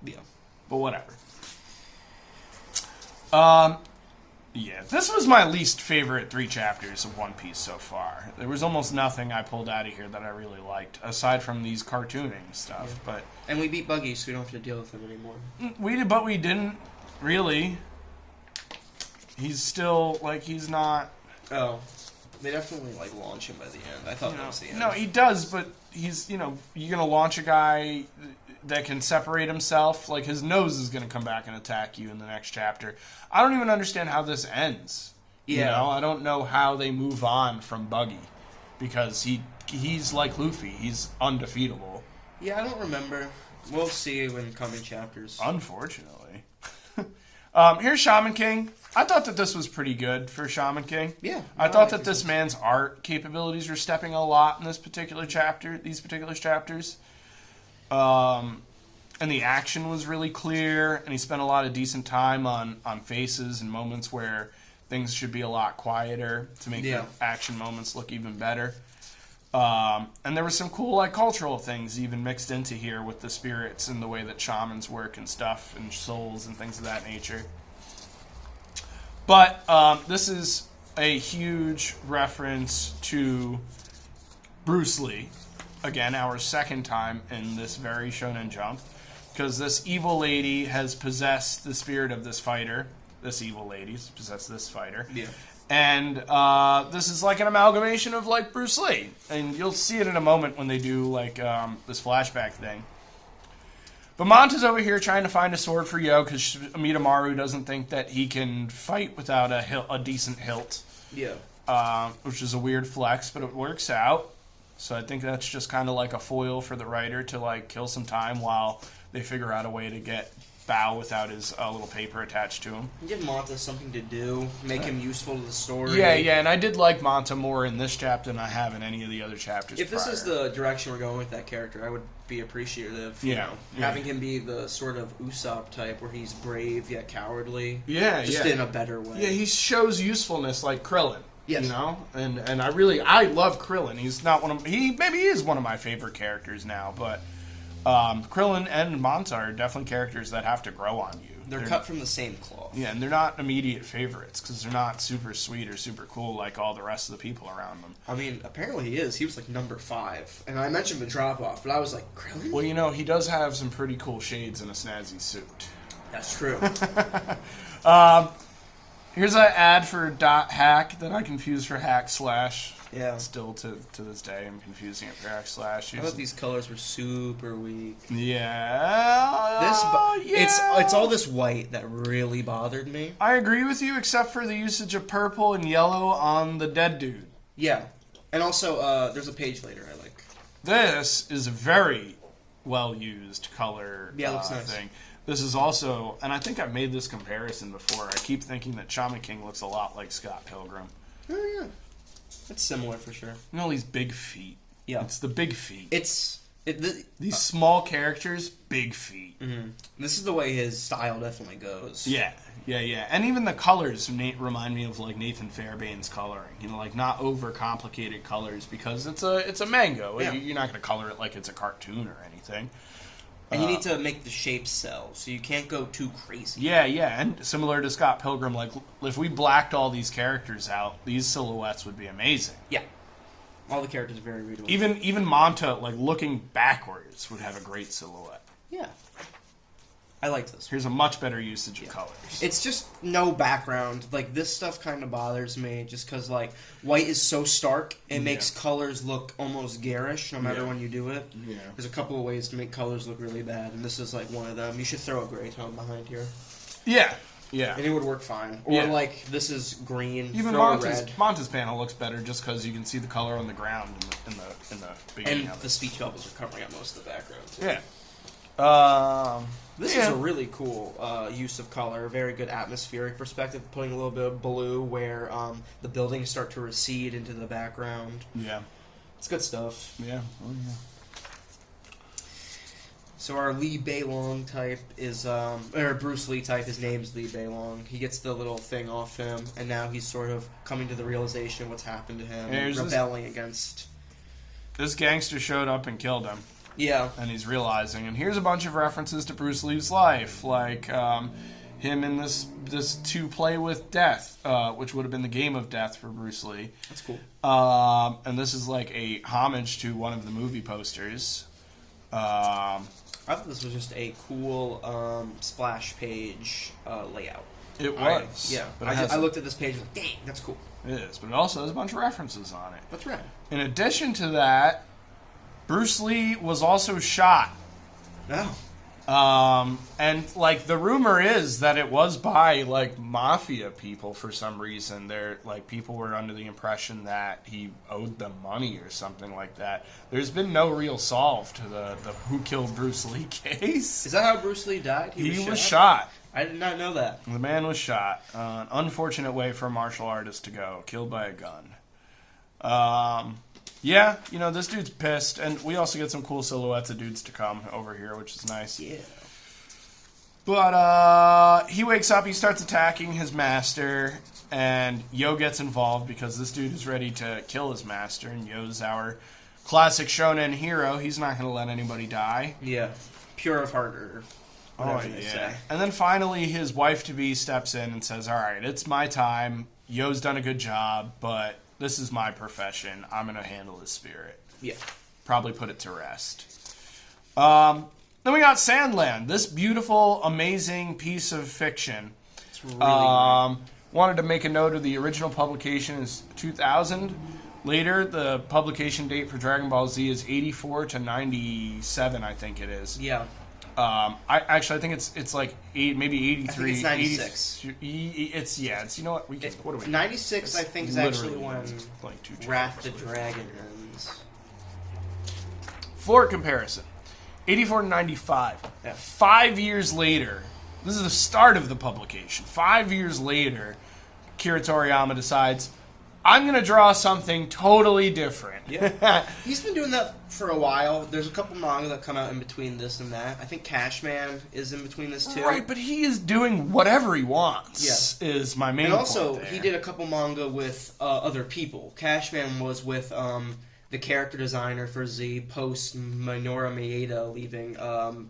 Yeah. But whatever. Yeah, this was my least favorite 3 chapters of One Piece so far. There was almost nothing I pulled out of here that I really liked, aside from these cartooning stuff. Yeah. And we beat Buggy, so we don't have to deal with him anymore. We did, but we didn't, really. He's still, he's not... Oh. They definitely like launch him by the end. I thought that was the end. No, he does, but he's, you're gonna launch a guy that can separate himself. Like, his nose is gonna come back and attack you in the next chapter. I don't even understand how this ends. Yeah. I don't know how they move on from Buggy, because he's like Luffy. He's undefeatable. Yeah, I don't remember. We'll see in coming chapters. Unfortunately. Here's Shaman King. I thought that this was pretty good for Shaman King. Yeah. I thought that this man's art capabilities were stepping a lot in these particular chapters. And the action was really clear, and he spent a lot of decent time on faces and moments where things should be a lot quieter to make the action moments look even better. And there were some cool, like, cultural things even mixed into here with the spirits and the way that shamans work and stuff, and souls and things of that nature. But this is a huge reference to Bruce Lee. Again, our second time in this very Shonen Jump. Because this evil lady has possessed the spirit of this fighter. This evil lady's possessed this fighter. Yeah. And this is like an amalgamation of, like, Bruce Lee. And you'll see it in a moment when they do, like, this flashback thing. But Manta's over here trying to find a sword for Yo, because Mitamaru doesn't think that he can fight without a decent hilt. Yeah. Which is a weird flex, but it works out. So I think that's just kind of like a foil for the writer to, like, kill some time while they figure out a way to get Bao without his little paper attached to him. Give Manta something to do, make him useful to the story. Yeah, and I did like Manta more in this chapter than I have in any of the other chapters. If this is the direction we're going with that character, I would be appreciative. Having him be the sort of Usopp type, where he's brave yet cowardly. Just in a better way. Yeah, he shows usefulness like Krillin. Yes. And I love Krillin. He's not maybe he is one of my favorite characters now, but Krillin and Manta are definitely characters that have to grow on you. They're cut from the same cloth. Yeah, and they're not immediate favorites because they're not super sweet or super cool like all the rest of the people around them. I mean, apparently he is. He was like number 5. And I mentioned the drop-off, but I was like, Krillin? Well, he does have some pretty cool shades in a snazzy suit. That's true. Here's an ad for .hack that I confused for hack slash. Yeah. Still to this day, I'm confusing it for hack slash. I thought these colors were super weak. Yeah. It's all this white that really bothered me. I agree with you, except for the usage of purple and yellow on the dead dude. Yeah. And also, there's a page later I like. This is a very well-used color looks nice. thing. This is also, and I think I've made this comparison before, I keep thinking that Shaman King looks a lot like Scott Pilgrim. Oh, yeah. It's similar for sure. These big feet. Yeah. It's the big feet. These small characters, big feet. Mm-hmm. This is the way his style definitely goes. Yeah. And even the colors remind me of, like, Nathan Fairbairn's coloring. Like, not over-complicated colors because it's a manga. Yeah. You're not going to color it like it's a cartoon or anything. And you need to make the shapes sell, so you can't go too crazy. Yeah, and similar to Scott Pilgrim, like, if we blacked all these characters out, these silhouettes would be amazing. Yeah. All the characters are very readable. Even Manta, like, looking backwards would have a great silhouette. Yeah. I liked this. Here's a much better usage of colors. It's just no background. Like, this stuff kind of bothers me just because, like, white is so stark, it makes colors look almost garish no matter when you do it. Yeah. There's a couple of ways to make colors look really bad, and this is, like, one of them. You should throw a gray tone behind here. Yeah. And it would work fine. Or, like, this is green, even throw a red. Monta's panel looks better just because you can see the color on the ground in the beginning and of it. The speech bubbles are covering up most of the background. Yeah. This is a really cool use of color, very good atmospheric perspective, putting a little bit of blue where the buildings start to recede into the background. Yeah. It's good stuff. Yeah. Oh, yeah. So our Lee Bailong type is, or Bruce Lee type, his name's Lee Bailong. He gets the little thing off him, and now he's sort of coming to the realization of what's happened to him, and rebelling against... This gangster showed up and killed him. Yeah. And he's realizing. And here's a bunch of references to Bruce Lee's life, like him in this To Play With Death, which would have been the Game of Death for Bruce Lee. That's cool. And this is like a homage to one of the movie posters. I thought this was just a cool splash page layout. It was. Yeah. But I looked at this page and was like, dang, that's cool. It is, but it also has a bunch of references on it. That's right. In addition to that, Bruce Lee was also shot. Oh. And like the rumor is that it was by like mafia people for some reason. They're like people were under the impression that he owed them money or something like that. There's been no real solve to the who killed Bruce Lee case. Is that how Bruce Lee died? He was shot. I did not know that. The man was shot. An unfortunate way for a martial artist to go. Killed by a gun. Yeah, you know, this dude's pissed. And we also get some cool silhouettes of dudes to come over here, which is nice. Yeah. But he wakes up, he starts attacking his master, and Yo gets involved because this dude is ready to kill his master. And Yo's our classic shonen hero. He's not going to let anybody die. Yeah. Pure of heart or whatever they say. And then finally his wife-to-be steps in and says, all right, it's my time. Yo's done a good job, but this is my profession. I'm going to handle his spirit. Yeah. Probably put it to rest. Then we got Sandland, this beautiful, amazing piece of fiction. It's really wanted to make a note of the original publication is 2000. Later, the publication date for Dragon Ball Z is 84 to 97, I think it is. Yeah. I think it's like maybe 83. I think it's 96. It's you know what what do we 96 I think is actually when like Wrath the Dragon ends. For comparison, 84 to 95. Yeah. 5 years later, this is the start of the publication. 5 years later, Akira Toriyama decides, I'm going to draw something totally different. Yeah. He's been doing that for a while. There's a couple manga that come out in between this and that. I think Cashman is in between this too. Right, but he is doing whatever he wants, is my main point. And also, there. he did a couple manga with other people. Cashman was with the character designer for Z post Minoru Maeda leaving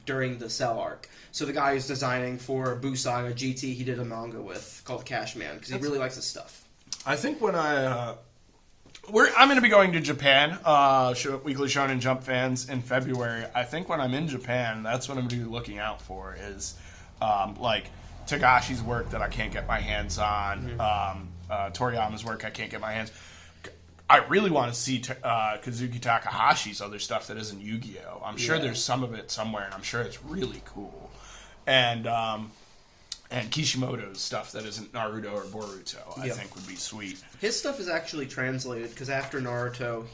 during the Cell arc. So the guy who's designing for Busaga GT, he did a manga with called Cashman because he really likes his stuff. I think when I'm going to be going to Japan, Weekly Shonen Jump fans, in February. I think when I'm in Japan, that's what I'm going to be looking out for is like Tagashi's work that I can't get my hands on, Toriyama's work I can't get my hands. I really want to see Kazuki Takahashi's other stuff that isn't Yu-Gi-Oh! I'm sure there's some of it somewhere, and I'm sure it's really cool. And Kishimoto's stuff that isn't Naruto or Boruto, I think would be sweet. His stuff is actually translated, because after Naruto,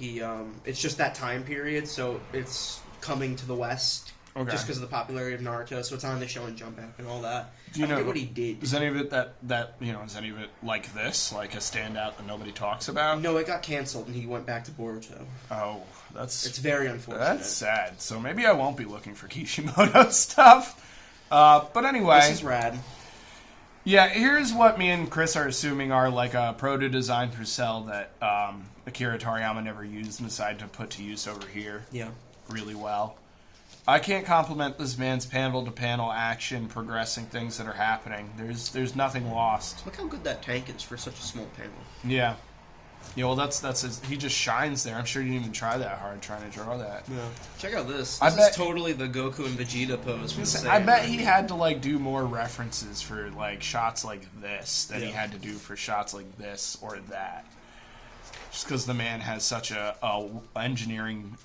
it's just that time period, so it's coming to the West, just because of the popularity of Naruto, so it's on the Shonen Jump app and all that. Do you know what he did? Is any of it is any of it like this, like a standout that nobody talks about? No, it got canceled, and he went back to Boruto. Oh, it's very unfortunate. That's sad. So maybe I won't be looking for Kishimoto stuff. But anyway, this is rad. Yeah, here's what me and Chris are assuming are like a proto design for Cell that Akira Toriyama never used and decided to put to use over here. Yeah, really well. I can't compliment this man's panel-to-panel action, progressing things that are happening. There's nothing lost. Look how good that tank is for such a small panel. Yeah. Yeah, well, that's his, he just shines there. I'm sure he didn't even try that hard trying to draw that. Yeah. Check out this. This is totally the Goku and Vegeta pose. From I bet he had to like do more references for like shots like this than he had to do for shots like this or that. Just because the man has such a engineering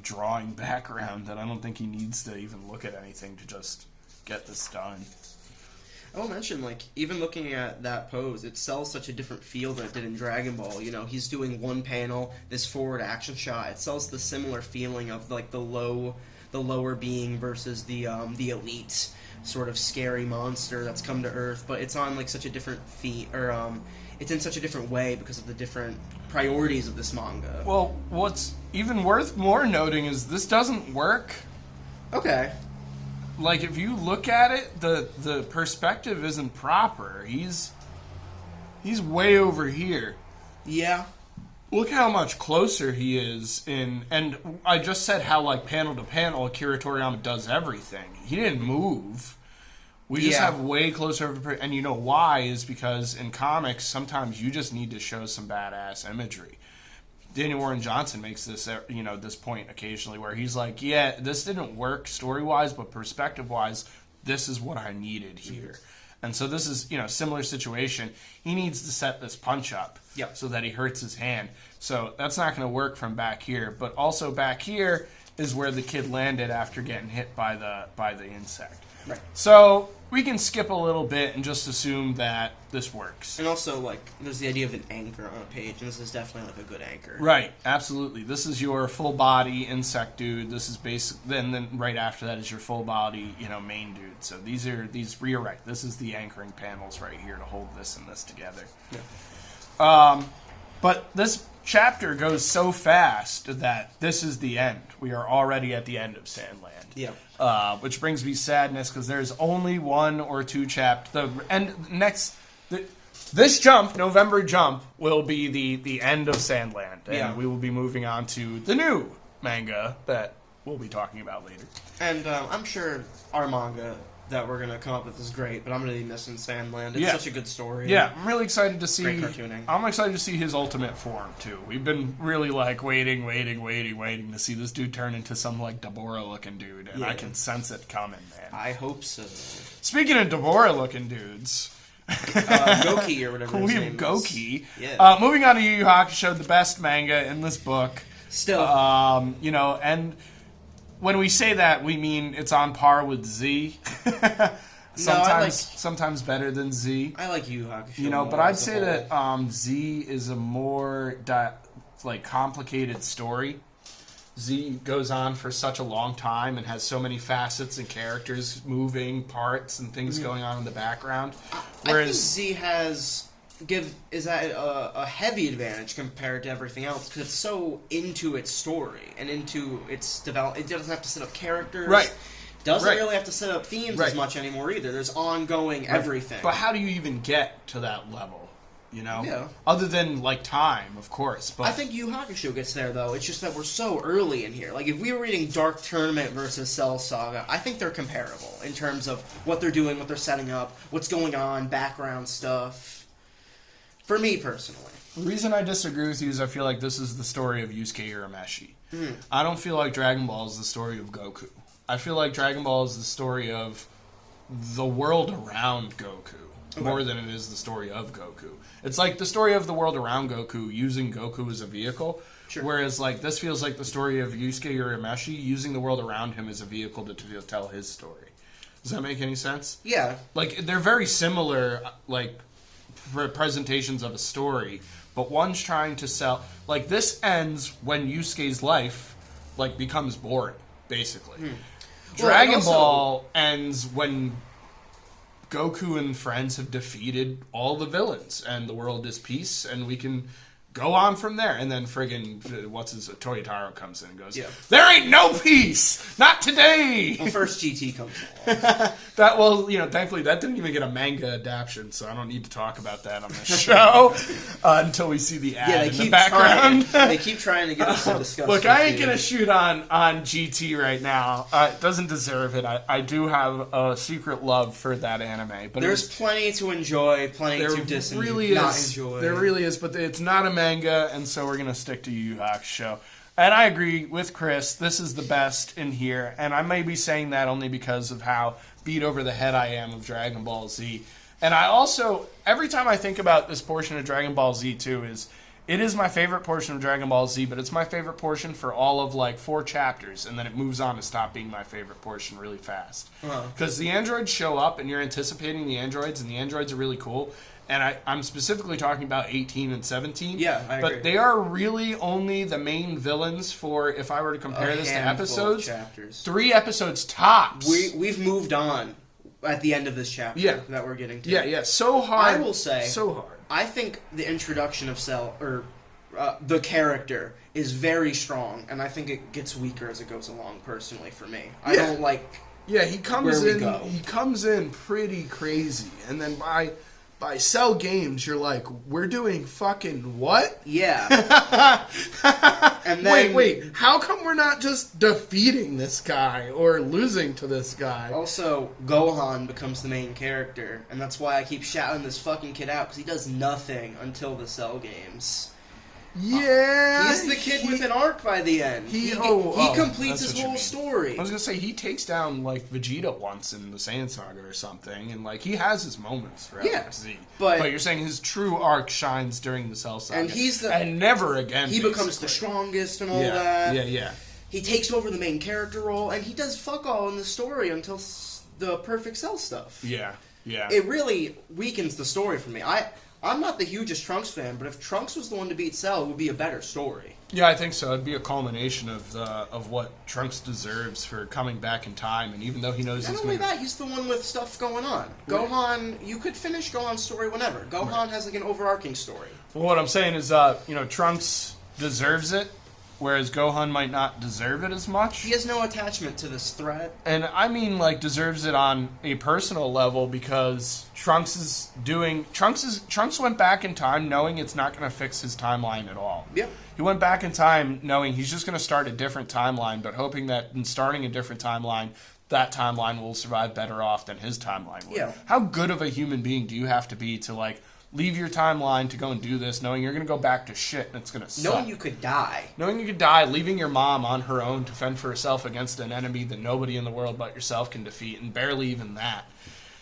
drawing background that I don't think he needs to even look at anything to just get this done. I will mention, like, even looking at that pose, it sells such a different feel than it did in Dragon Ball. You know, he's doing one panel, this forward action shot. It sells the similar feeling of, like, the lower being versus the elite sort of scary monster that's come to Earth. But it's on, like, such a different it's in such a different way because of the different priorities of this manga. Well, what's even worth more noting is this doesn't work. Okay. Like, if you look at it, the perspective isn't proper. He's way over here. Yeah. Look how much closer he is and I just said how, like, panel to panel, Akira Toriyama does everything. He didn't move. We just have way closer of a... And you know why is because in comics, sometimes you just need to show some badass imagery. Daniel Warren Johnson makes this, this point occasionally where he's like, yeah, this didn't work story-wise, but perspective-wise, this is what I needed here. And so this is, similar situation. He needs to set this punch up so that he hurts his hand. So that's not going to work from back here. But also back here is where the kid landed after getting hit by the insect. Right. So we can skip a little bit and just assume that this works. And also, there's the idea of an anchor on a page, and this is definitely, a good anchor. Right, absolutely. This is your full-body insect dude. This is basic. Then right after that is your full-body, main dude. So you're right. This is the anchoring panels right here to hold this and this together. Yeah. But this chapter goes so fast that this is the end. We are already at the end of Sandland. Yeah. Which brings me sadness because there's only 1 or 2 chapters. This jump, November jump, will be the end of Sandland. And we will be moving on to the new manga that we'll be talking about later. And I'm sure our manga that we're going to come up with is great, but I'm going to be missing Sandland. It's such a good story. Yeah, I'm really excited to see... Great cartooning. I'm excited to see his ultimate form, too. We've been really, waiting to see this dude turn into some, Deborah-looking dude, and I can sense it coming, man. I hope so. Speaking of Deborah-looking dudes... Goki or whatever his name is. Goki. Yeah. Moving on to Yu Yu Hakusho, the best manga in this book. Still. And... when we say that, we mean it's on par with Z. Sometimes better than Z. I like Yu Yu Hakusho. But I'd say that Z is a more complicated story. Z goes on for such a long time and has so many facets and characters, moving parts and things going on in the background. Whereas I think Z has is at a heavy advantage compared to everything else because it's so into its story and into its development. It doesn't have to set up characters. Right. Doesn't really have to set up themes as much anymore either. There's ongoing everything. But how do you even get to that level? Yeah. Other than time, of course. But I think Yu Yu Hakusho gets there though. It's just that we're so early in here. If we were reading Dark Tournament versus Cell Saga, I think they're comparable in terms of what they're doing, what they're setting up, what's going on, background stuff. For me, personally. The reason I disagree with you is I feel like this is the story of Yusuke Urameshi. I don't feel like Dragon Ball is the story of Goku. I feel like Dragon Ball is the story of the world around Goku more than it is the story of Goku. It's like the story of the world around Goku using Goku as a vehicle, whereas this feels like the story of Yusuke Urameshi using the world around him as a vehicle to tell his story. Does that make any sense? Yeah. They're very similar, representations of a story, but one's trying to sell... this ends when Yusuke's life, becomes boring, basically. Dragon Ball ends when Goku and friends have defeated all the villains, and the world is peace, and we can go on from there. And then friggin' Toyotaro comes in and goes, there ain't no peace! Not today! Well, first GT comes along. Thankfully that didn't even get a manga adaptation, so I don't need to talk about that on the show until we see the ad in the background. They keep trying to get us to discuss. Look, I ain't gonna shoot on GT right now. It doesn't deserve it. I do have a secret love for that anime, but there's plenty to enjoy, plenty to not enjoy. There really is, but it's not a manga, and so we're gonna stick to Yu Yu Hakusho. And I agree with Chris. This is the best in here, and I may be saying that only because of how beat over the head I am of Dragon Ball Z. And I also, every time I think about this portion of Dragon Ball Z too, it is my favorite portion of Dragon Ball Z, but it's my favorite portion for all of 4 chapters, and then it moves on to stop being my favorite portion really fast. Because the androids show up, and you're anticipating the androids, and the androids are really cool. And I'm specifically talking about 18 and 17. Yeah, I agree. But they are really only the main villains for, if I were to compare this to episodes, 3 episodes tops. We've moved on at the end of this chapter that we're getting to. Yeah. So hard. I will say, so hard. I think the introduction of the character is very strong, and I think it gets weaker as it goes along, personally, for me. I don't like he comes in pretty crazy, and then by Cell Games, you're like, we're doing fucking what? Yeah. And then, wait, how come we're not just defeating this guy or losing to this guy? Also, Gohan becomes the main character, and that's why I keep shouting this fucking kid out, because he does nothing until the Cell Games. Yeah, he's the kid done with an arc by the end. He completes his whole story. I was gonna say he takes down like Vegeta once in the Saiyan Saga or something, and like he has his moments throughout Z. But you're saying his true arc shines during the Cell Saga, and never again. He becomes the strongest and all that. Yeah. He takes over the main character role, and he does fuck all in the story until the Perfect Cell stuff. Yeah. It really weakens the story for me. I'm not the hugest Trunks fan, but if Trunks was the one to beat Cell, it would be a better story. Yeah, I think so. It'd be a culmination of what Trunks deserves for coming back in time, and even though he knows not only that, he's the one with stuff going on. Right. Gohan, you could finish Gohan's story whenever. Gohan has like an overarching story. Well, what I'm saying is, Trunks deserves it, whereas Gohan might not deserve it as much. He has no attachment to this threat. And I mean, like, deserves it on a personal level because Trunks went back in time knowing it's not going to fix his timeline at all. Yep. He went back in time knowing he's just going to start a different timeline, but hoping that in starting a different timeline, that timeline will survive better off than his timeline would. Yeah. How good of a human being do you have to be to, like, leave your timeline to go and do this, knowing you're going to go back to shit and it's going to suck. Knowing you could die. Knowing you could die, leaving your mom on her own to fend for herself against an enemy that nobody in the world but yourself can defeat, and barely even that.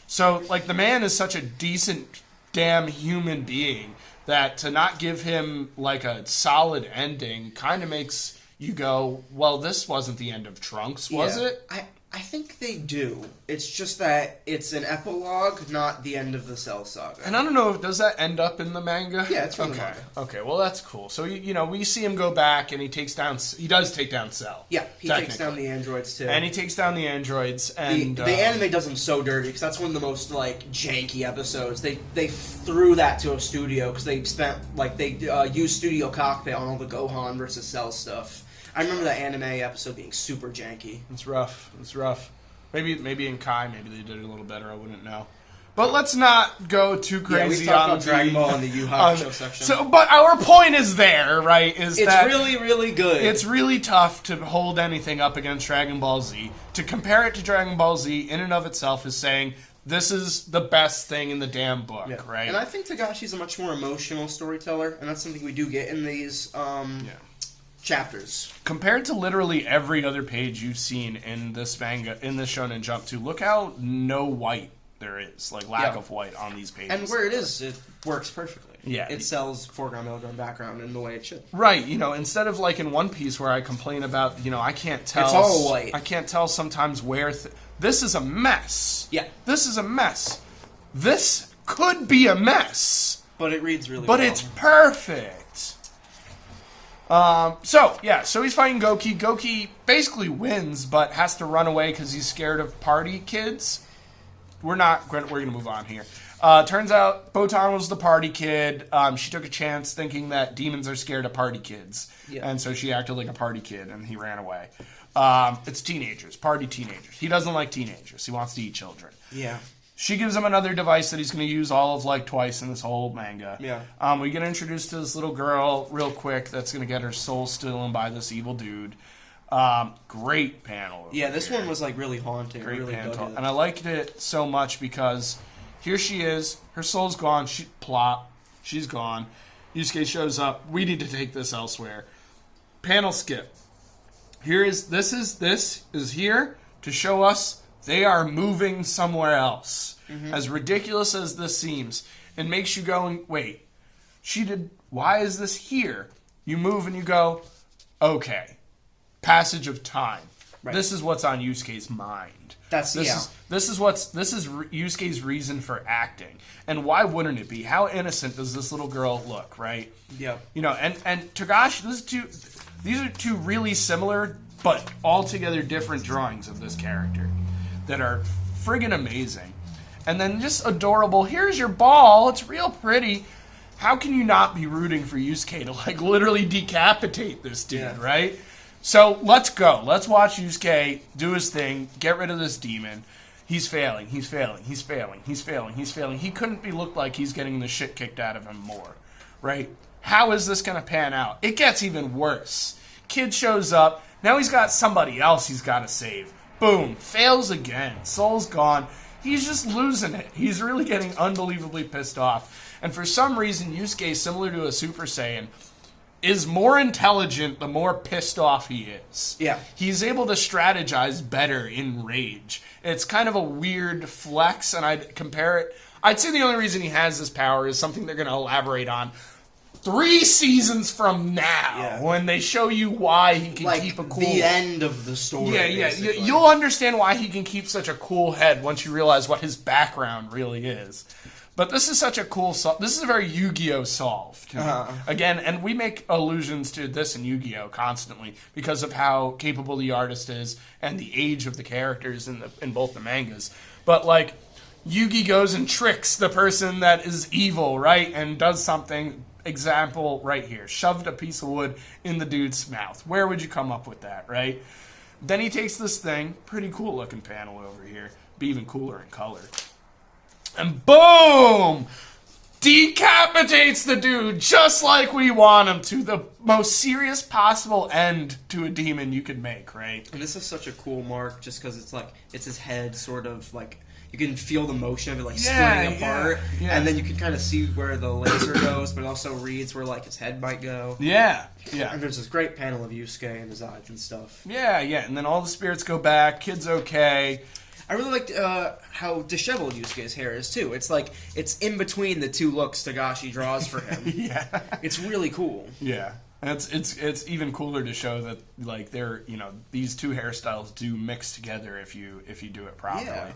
So, like, the man is such a decent, damn human being that to not give him, like, a solid ending kind of makes you go, well, this wasn't the end of Trunks, was it? I think they do. It's just that it's an epilogue, not the end of the Cell Saga. And I don't know, does that end up in the manga? Yeah, it's from the manga. Okay, well, that's cool. So, we see him go back, and he does take down Cell. Yeah, he takes down the androids, too. And he takes down the androids, and... The anime does him so dirty, because that's one of the most, like, janky episodes. They threw that to a studio, because they spent, like, they used Studio Cockpit on all the Gohan versus Cell stuff. I remember that anime episode being super janky. It's rough. Maybe in Kai, maybe they did it a little better. I wouldn't know. But let's not go too crazy on about Dragon Ball in the YuYu Hakusho section. So, but our point is there, right? It's really, really good. It's really tough to hold anything up against Dragon Ball Z. To compare it to Dragon Ball Z in and of itself is saying this is the best thing in the damn book, right? And I think Tagashi's a much more emotional storyteller, and that's something we do get in these chapters. Compared to literally every other page you've seen in this manga, in this Shonen Jump 2, look how no white there is, like lack of white on these pages. And where it is, it works perfectly. Yeah. It sells foreground, middleground, background in the way it should. Right, instead of like in One Piece where I complain about, I can't tell. It's all white. I can't tell sometimes where... this is a mess. Yeah. This is a mess. This could be a mess. But it reads really well. But it's perfect. So he's fighting Goki. Goki basically wins, but has to run away because he's scared of party kids. We're going to move on here. Turns out Botan was the party kid. She took a chance thinking that demons are scared of party kids. Yeah. And so she acted like a party kid, and he ran away. It's teenagers, party teenagers. He doesn't like teenagers. He wants to eat children. Yeah. She gives him another device that he's going to use all of like twice in this whole manga. Yeah. We get introduced to this little girl real quick that's going to get her soul stolen by this evil dude. Great panel. Yeah, this one was like really haunting. Great really panel. And I liked it so much because here she is. Her soul's gone. She's gone. Yusuke shows up. We need to take this elsewhere. Panel skip. This is here to show us they are moving somewhere else. Mm-hmm. As ridiculous as this seems, it makes you go, wait, why is this here? You move and you go, okay, passage of time. Right. This is what's on Yusuke's mind. This is Yusuke's reason for acting. And why wouldn't it be? How innocent does this little girl look, right? Yeah. And Togashi, these are two really similar but altogether different drawings of this character that are friggin' amazing. And then just adorable, here's your ball, it's real pretty. How can you not be rooting for Yusuke to like literally decapitate this dude, right? So let's go. Let's watch Yusuke do his thing, get rid of this demon. He's failing. He couldn't look like he's getting the shit kicked out of him more, right? How is this going to pan out? It gets even worse. Kid shows up. Now he's got somebody else he's got to save. Boom. Fails again. Soul's gone. He's just losing it. He's really getting unbelievably pissed off. And for some reason, Yusuke, similar to a Super Saiyan, is more intelligent the more pissed off he is. Yeah. He's able to strategize better in rage. It's kind of a weird flex, and I'd compare it. I'd say the only reason he has this power is something they're going to elaborate on 3 seasons from now, when they show you why he can keep a cool... the end of the story. Yeah. You'll understand why he can keep such a cool head once you realize what his background really is. But this is such a cool... This is a very Yu-Gi-Oh! Solve. Again, and we make allusions to this in Yu-Gi-Oh! Constantly because of how capable the artist is and the age of the characters in both the mangas. But, like, Yugi goes and tricks the person that is evil, right? And does something... Example right here. Shoved a piece of wood in the dude's mouth. Where would you come up with that, right? Then he takes this thing, pretty cool looking panel over here, be even cooler in color. And boom! Decapitates the dude just like we want him to. The most serious possible end to a demon you could make, right? And this is such a cool mark just because it's his head sort of like... You can feel the motion of it, like, splitting apart. Yeah. And then you can kind of see where the laser goes, but it also reads where, like, his head might go. Yeah. And there's this great panel of Yusuke and his eyes and stuff. Yeah. And then all the spirits go back. Kid's okay. I really liked how disheveled Yusuke's hair is, too. It's like, it's in between the 2 looks Tagashi draws for him. Yeah. It's really cool. Yeah. And it's even cooler to show that, like, they're, these 2 hairstyles do mix together if you do it properly. Yeah.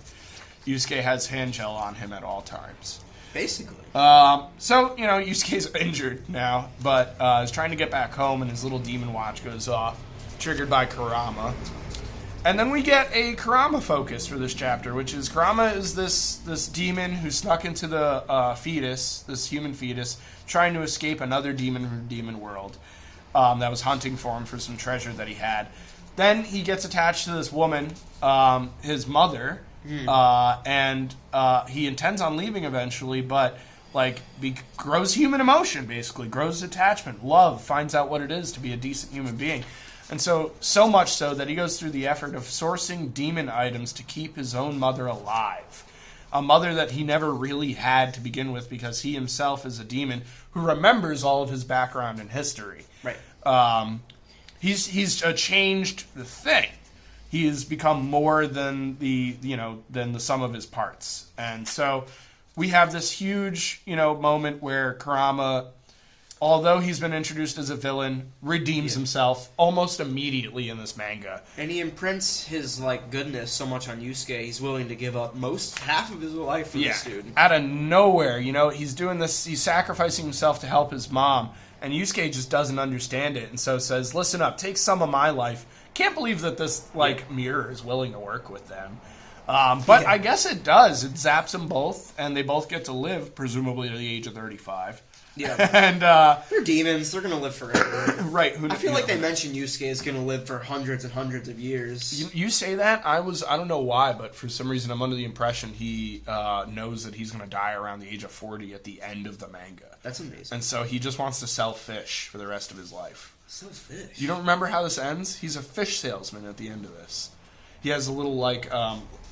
Yusuke has hand gel on him at all times. Basically. So, Yusuke's injured now, but is trying to get back home, and his little demon watch goes off, triggered by Kurama. And then we get a Kurama focus for this chapter, which is Kurama is this demon who snuck into the fetus, this human fetus, trying to escape another demon from the demon world that was hunting for him for some treasure that he had. Then he gets attached to this woman, his mother, and he intends on leaving eventually, but grows human emotion, basically, grows attachment, love, finds out what it is to be a decent human being. And so much so that he goes through the effort of sourcing demon items to keep his own mother alive. A mother that he never really had to begin with because he himself is a demon who remembers all of his background and history. Right. He's a changed thing. He has become more than the sum of his parts. And so we have this huge, moment where Kurama, although he's been introduced as a villain, redeems himself almost immediately in this manga. And he imprints his, goodness so much on Yusuke, he's willing to give up half of his life for this dude. Out of nowhere, he's doing this, he's sacrificing himself to help his mom, and Yusuke just doesn't understand it, and so says, listen up, take some of my life. Can't believe that this mirror is willing to work with them, but I guess it does. It zaps them both, and they both get to live, presumably to the age of 35. Yeah, and they're demons. They're gonna live forever. Right. I feel like they mentioned Yusuke is gonna live for hundreds and hundreds of years. You say that? I don't know why, but for some reason I'm under the impression he knows that he's gonna die around the age of 40 at the end of the manga. That's amazing. And so he just wants to sell fish for the rest of his life. Sell fish? You don't remember how this ends? He's a fish salesman at the end of this. He has a little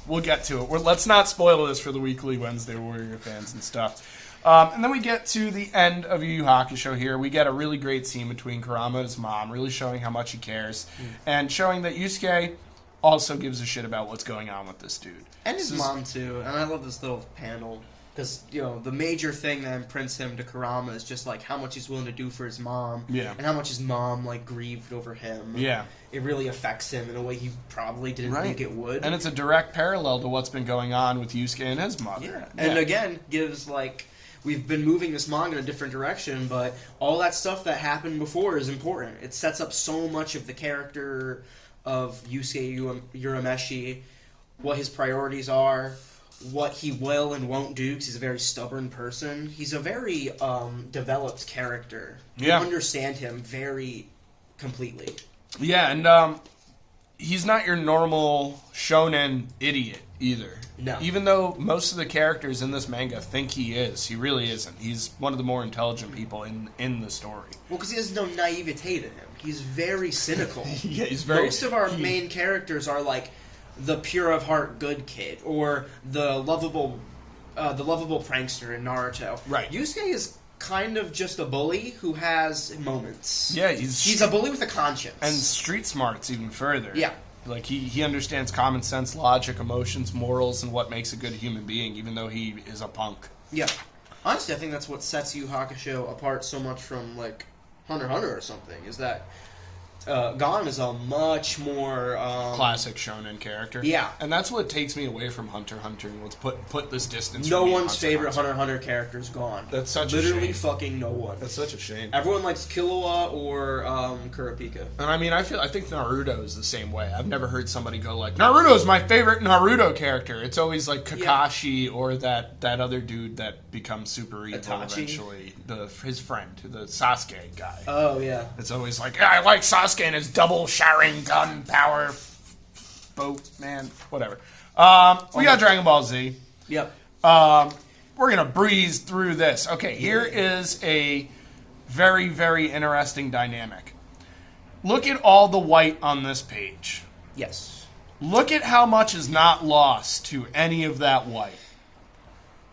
we'll get to it. Let's not spoil this for the Weekly Wednesday Warrior fans and stuff. And then we get to the end of Yu Yu Hakusho here. We get a really great scene between Kurama and his mom, really showing how much he cares, and showing that Yusuke also gives a shit about what's going on with this dude. And his mom, too. And I love this little panel. Because, the major thing that imprints him to Kurama is just, how much he's willing to do for his mom. Yeah. And how much his mom, grieved over him. Yeah. It really affects him in a way he probably didn't think it would. And it's a direct parallel to what's been going on with Yusuke and his mother. Yeah. And again, gives, we've been moving this manga in a different direction, but all that stuff that happened before is important. It sets up so much of the character of Yusuke Urameshi, what his priorities are, what he will and won't do, because he's a very stubborn person. He's a very developed character. Yeah. You understand him very completely. Yeah, and he's not your normal shonen idiot either. No. Even though most of the characters in this manga think he is, he really isn't. He's one of the more intelligent people in the story. Well, because he has no naivete to him. He's very cynical. Yeah, he's very... Most of our main characters are the pure of heart good kid, or the lovable prankster in Naruto. Right. Yusuke is kind of just a bully who has moments. Yeah, he's a bully with a conscience. And street smarts even further. Yeah. Like, he understands common sense, logic, emotions, morals, and what makes a good human being, even though he is a punk. Yeah. Honestly, I think that's what sets Yu Hakusho apart so much from, like, Hunter x Hunter or something, is that Gon is a much more... classic shonen character. Yeah. And that's what takes me away from Hunter x Hunter, and let's put this distance No from one's favorite Hunter x Hunter character is Gon. That's such a shame. Literally fucking no one. That's such a shame. Everyone likes Killua or Kurapika. And I mean, I think Naruto is the same way. I've never heard somebody go like, Naruto's my favorite Naruto character. It's always like Kakashi or that other dude that becomes super evil eventually. His friend, the Sasuke guy. Oh, yeah. It's always like, I like Sasuke and his double Sharingan power boat, man. Whatever. We got Dragon Ball Z. Yep. We're going to breeze through this. Okay, here is a very, very interesting dynamic. Look at all the white on this page. Yes. Look at how much is not lost to any of that white.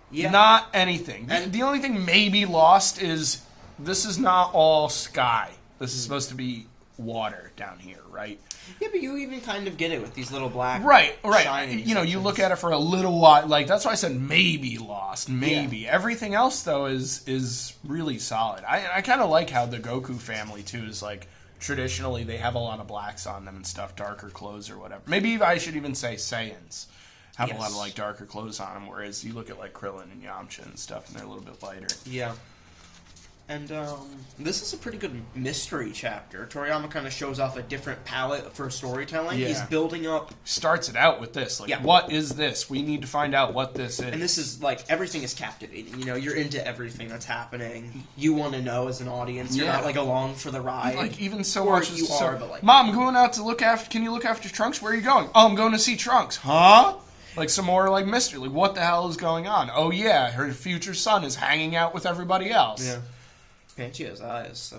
Yeah. Not anything. And the only thing maybe lost is this is not all sky. This is supposed to be water down here, right? Yeah, but you even kind of get it with these little black right. shiny You know, you look at it for a little while, like that's why I said maybe lost, maybe. Yeah. Everything else though is really solid. I kind of like how the Goku family too is like traditionally they have a lot of blacks on them and stuff, darker clothes or whatever. Maybe I should even say Saiyans have a lot of like darker clothes on them, whereas you look at like Krillin and Yamcha and stuff and they're a little bit lighter. Yeah. And this is a pretty good mystery chapter. Toriyama kind of shows off a different palette for storytelling. Yeah. He's building up... Starts it out with this. Like, what is this? We need to find out what this is. And this is, like, everything is captivating. You know, you're into everything that's happening. You want to know as an audience. You're not, like, along for the ride. Like, even so or much... you are, but, like... Mom, I'm going out to look after... Can you look after Trunks? Where are you going? Oh, I'm going to see Trunks. Huh? Like, some more, like, mystery. Like, what the hell is going on? Oh, yeah, her future son is hanging out with everybody else. Yeah. Pangea's eyes.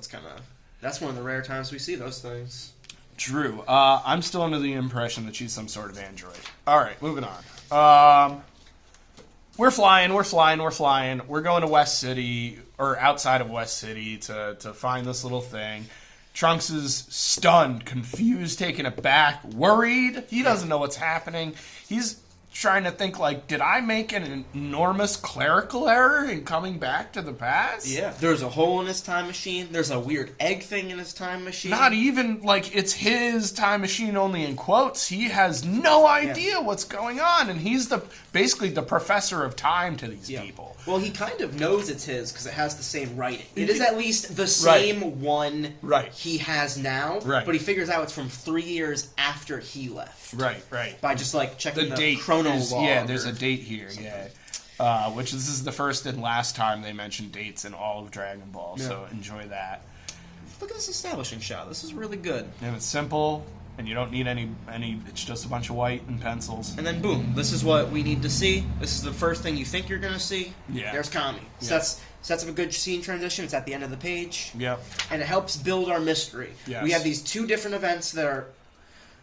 That's one of the rare times we see those things. True. I'm still under the impression that she's some sort of android. All right, moving on. We're flying. We're going to West City, or outside of West City, to find this little thing. Trunks is stunned, confused, taken aback, worried. He doesn't know what's happening. He's trying to think, like, did I make an enormous clerical error in coming back to the past? Yeah. There's a hole in his time machine. There's a weird egg thing in his time machine. Not even, like, it's his time machine only in quotes. He has no idea what's going on, and he's basically the professor of time to these people. Well, he kind of knows it's his because it has the same writing. It is at least the same one he has now, but he figures out it's from 3 years after he left. Right. By just, like, checking the date. chrono log. Yeah, there's a date here, which this is the first and last time they mention dates in all of Dragon Ball, so enjoy that. Look at this establishing shot. This is really good. And it's simple, and you don't need any. It's just a bunch of white and pencils. And then boom, this is what we need to see. This is the first thing you think you're going to see. Yeah. There's Kami. Sets up a good scene transition. It's at the end of the page. Yep. And it helps build our mystery. Yes. We have these two different events that are...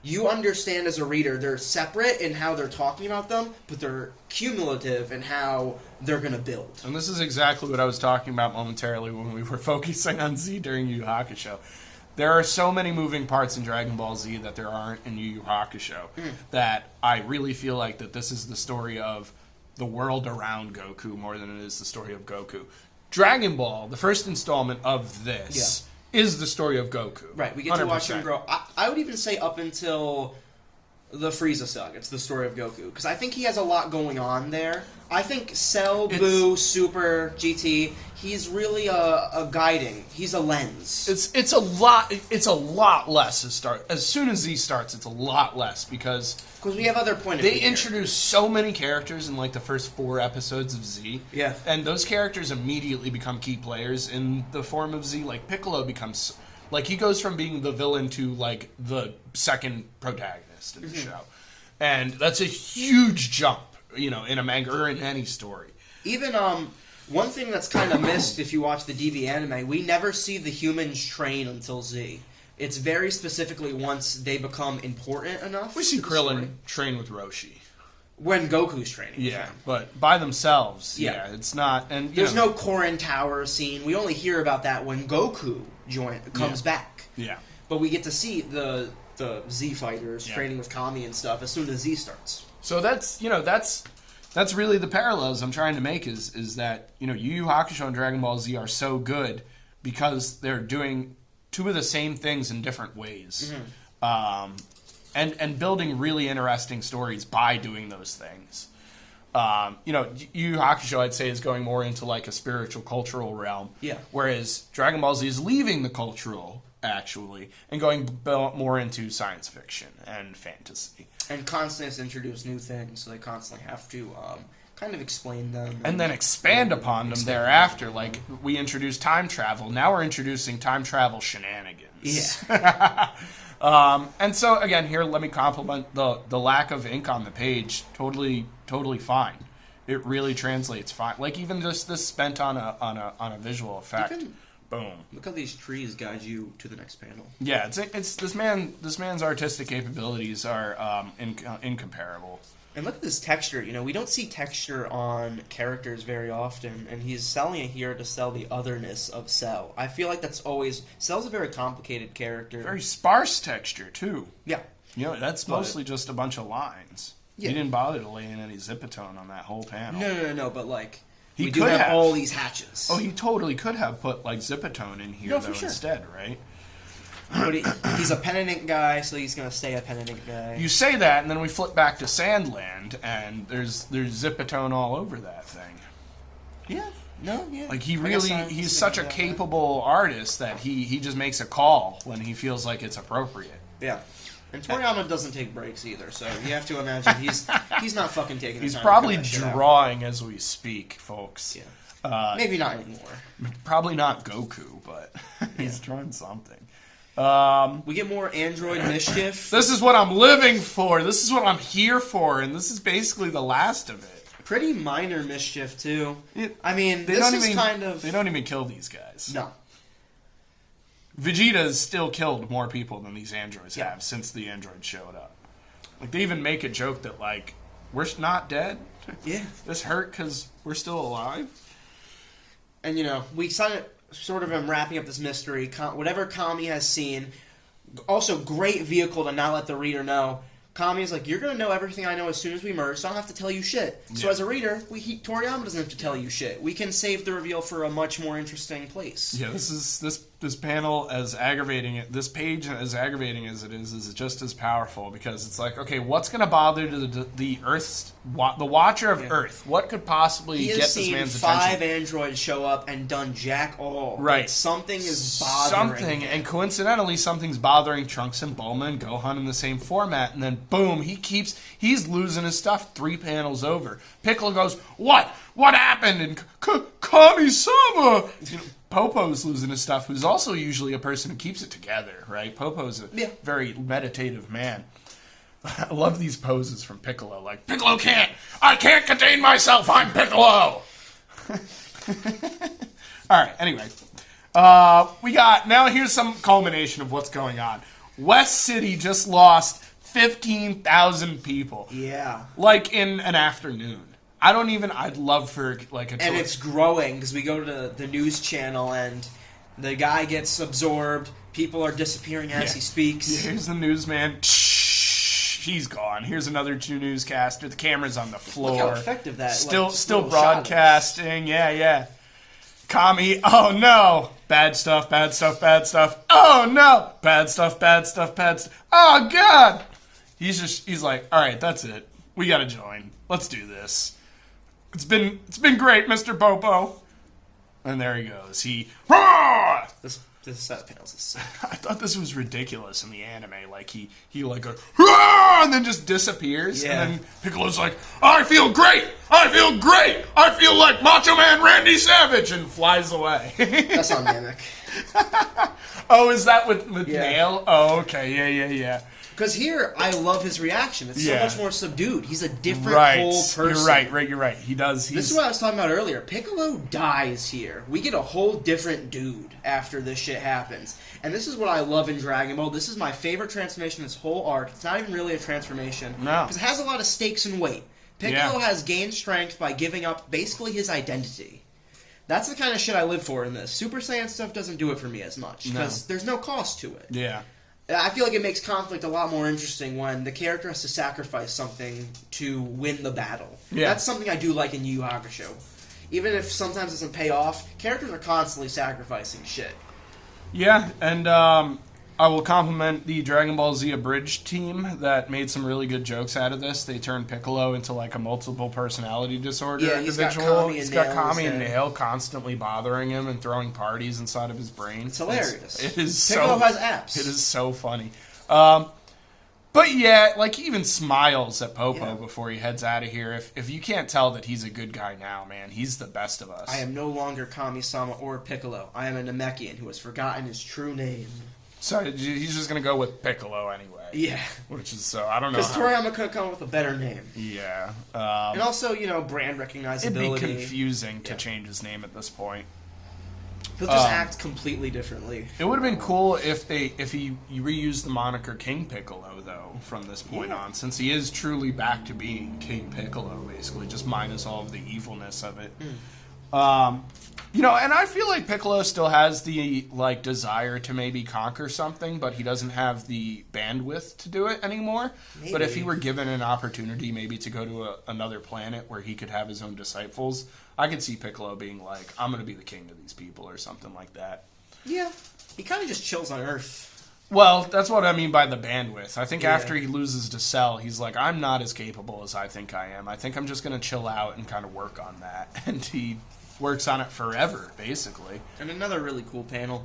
You understand as a reader they're separate in how they're talking about them, but they're cumulative in how they're going to build. And this is exactly what I was talking about momentarily when we were focusing on Z during Yu Yu Hakusho. There are so many moving parts in Dragon Ball Z that there aren't in Yu Yu Hakusho that I really feel like that this is the story of the world around Goku more than it is the story of Goku. Dragon Ball, the first installment of this... is the story of Goku. Right, we get 100%. To watch him grow. I would even say up until the Frieza saga, it's the story of Goku. Because I think he has a lot going on there. I think Cell, Buu, Super, GT, he's really a guiding. He's a lens. It's a lot less to start. As soon as Z starts, it's a lot less because we have other point of view. They introduce so many characters in like the first 4 episodes of Z. Yeah. And those characters immediately become key players in the form of Z. Like Piccolo becomes like he goes from being the villain to like the second protagonist in the show. And that's a huge jump, you know, in a manga or in any story. Even one thing that's kind of missed if you watch the DB anime, we never see the humans train until Z. It's very specifically once they become important enough. We see Krillin train with Roshi. When Goku's training. Yeah, but by themselves, it's not. And there's no Korin Tower scene. We only hear about that when Goku comes back. Yeah, but we get to see the Z fighters training with Kami and stuff as soon as Z starts. So that's really the parallels I'm trying to make is that Yu Yu Hakusho and Dragon Ball Z are so good because they're doing two of the same things in different ways. Mm-hmm. And building really interesting stories by doing those things. Yu Yu Hakusho, I'd say, is going more into like a spiritual, cultural realm. Yeah. Whereas Dragon Ball Z is leaving the cultural, actually, and going more into science fiction and fantasy. And constantly has to introduce new things, so they constantly have to kind of explain them. And then expand upon them thereafter. Like, we introduced time travel. Now we're introducing time travel shenanigans. Yeah. And so again, here let me compliment the lack of ink on the page. Totally fine. It really translates fine. Like even just this spent on a visual effect. Boom. Look how these trees guide you to the next panel. Yeah, it's this man's artistic capabilities are incomparable. And look at this texture. We don't see texture on characters very often, and he's selling it here to sell the otherness of Cell. I feel like that's always... Cell's a very complicated character. Very sparse texture, too. Yeah. That's mostly just a bunch of lines. Yeah. He didn't bother to lay in any zipatone on that whole panel. No, but like... We could have all these hatches. Oh, he totally could have put like zipatone in here instead, right? But he's a pen and ink guy, so he's gonna stay a pen and ink guy. You say that, and then we flip back to Sandland, and there's zipatone all over that thing. Yeah. No, yeah. Like he's such a capable artist that he just makes a call when he feels like it's appropriate. Yeah. And Toriyama doesn't take breaks either, so you have to imagine he's not fucking taking. He's probably drawing as we speak, folks. Yeah. Maybe not anymore. Probably not Goku, but he's drawing something. We get more android mischief. This is what I'm living for. This is what I'm here for, and this is basically the last of it. Pretty minor mischief too. They don't even kill these guys. No. Vegeta's still killed more people than these androids have since the androids showed up. Like, they even make a joke that, like, we're not dead? Yeah. This hurt because we're still alive? And, we sort of am wrapping up this mystery. Whatever Kami has seen, also great vehicle to not let the reader know. Kami is like, you're going to know everything I know as soon as we merge, so I don't have to tell you shit. Yeah. So as a reader, Toriyama doesn't have to tell you shit. We can save the reveal for a much more interesting place. Yeah, this panel, as aggravating it, this page, as aggravating as it is just as powerful, because it's like, okay, what's going to bother the Earth's, the Watcher of Earth? What could possibly get this man's attention? He has seen 5 androids show up and done jack all. Right. Like, something is bothering him. And coincidentally, something's bothering Trunks and Bulma and Gohan in the same format, and then boom, he's losing his stuff 3 panels over. Piccolo goes, what happened? And Kami-sama! Popo's losing his stuff, who's also usually a person who keeps it together, right? Popo's a very meditative man. I love these poses from Piccolo, like, I can't contain myself, I'm Piccolo! Alright, anyway. Now here's some culmination of what's going on. West City just lost 15,000 people. Yeah. Like in an afternoon. I'd love for like a... And it's growing, because we go to the news channel and the guy gets absorbed, people are disappearing as he speaks. Yeah, here's the newsman. He's gone. Here's another 2 newscaster. The camera's on the floor. Look how effective that Still broadcasting. Yeah. Kami, oh no! Bad stuff. Oh no! Bad stuff. Oh god! He's like, alright, that's it. We gotta join. Let's do this. It's been great, Mr. Popo. And there he goes. Roar! This set of panels is sick. I thought this was ridiculous in the anime. Like he like goes, Roar! And then just disappears. Yeah. And then Piccolo's like, I feel great! I feel like Macho Man Randy Savage! And flies away. That's on Namek. Oh, is that with Nail? Oh, okay. Yeah. Because here, I love his reaction. It's so much more subdued. He's a different whole person. You're right. He does. This is what I was talking about earlier. Piccolo dies here. We get a whole different dude after this shit happens. And this is what I love in Dragon Ball. This is my favorite transformation in this whole arc. It's not even really a transformation. No. Because it has a lot of stakes and weight. Piccolo has gained strength by giving up basically his identity. That's the kind of shit I live for in this. Super Saiyan stuff doesn't do it for me as much, because there's no cost to it. Yeah. I feel like it makes conflict a lot more interesting when the character has to sacrifice something to win the battle. Yeah. That's something I do like in YuYu Hakusho. Even if sometimes it doesn't pay off, characters are constantly sacrificing shit. Yeah, and I will compliment the Dragon Ball Z Abridged team that made some really good jokes out of this. They turned Piccolo into like a multiple personality disorder individual. He's got Kami and Nail constantly bothering him and throwing parties inside of his brain. It's hilarious. It is Piccolo has apps. It is so funny. But yeah, like he even smiles at Popo before he heads out of here. If you can't tell that he's a good guy now, man, he's the best of us. I am no longer Kami-sama or Piccolo. I am a Namekian who has forgotten his true name. So he's just going to go with Piccolo anyway. Yeah. Which is so, I don't know. Because Toriyama could come up with a better name. Yeah. And also, brand recognizability. It'd be confusing to change his name at this point. He'll just act completely differently. It would have been cool if he reused the moniker King Piccolo, though, from this point on, since he is truly back to being King Piccolo, basically, just minus all of the evilness of it. And I feel like Piccolo still has the desire to maybe conquer something, but he doesn't have the bandwidth to do it anymore. Maybe. But if he were given an opportunity maybe to go to another planet where he could have his own disciples, I could see Piccolo being like, I'm going to be the king of these people or something like that. Yeah. He kind of just chills on Earth. Well, that's what I mean by the bandwidth. I think after he loses to Cell, he's like, I'm not as capable as I think I am. I think I'm just going to chill out and kind of work on that. And he works on it forever, basically. And another really cool panel,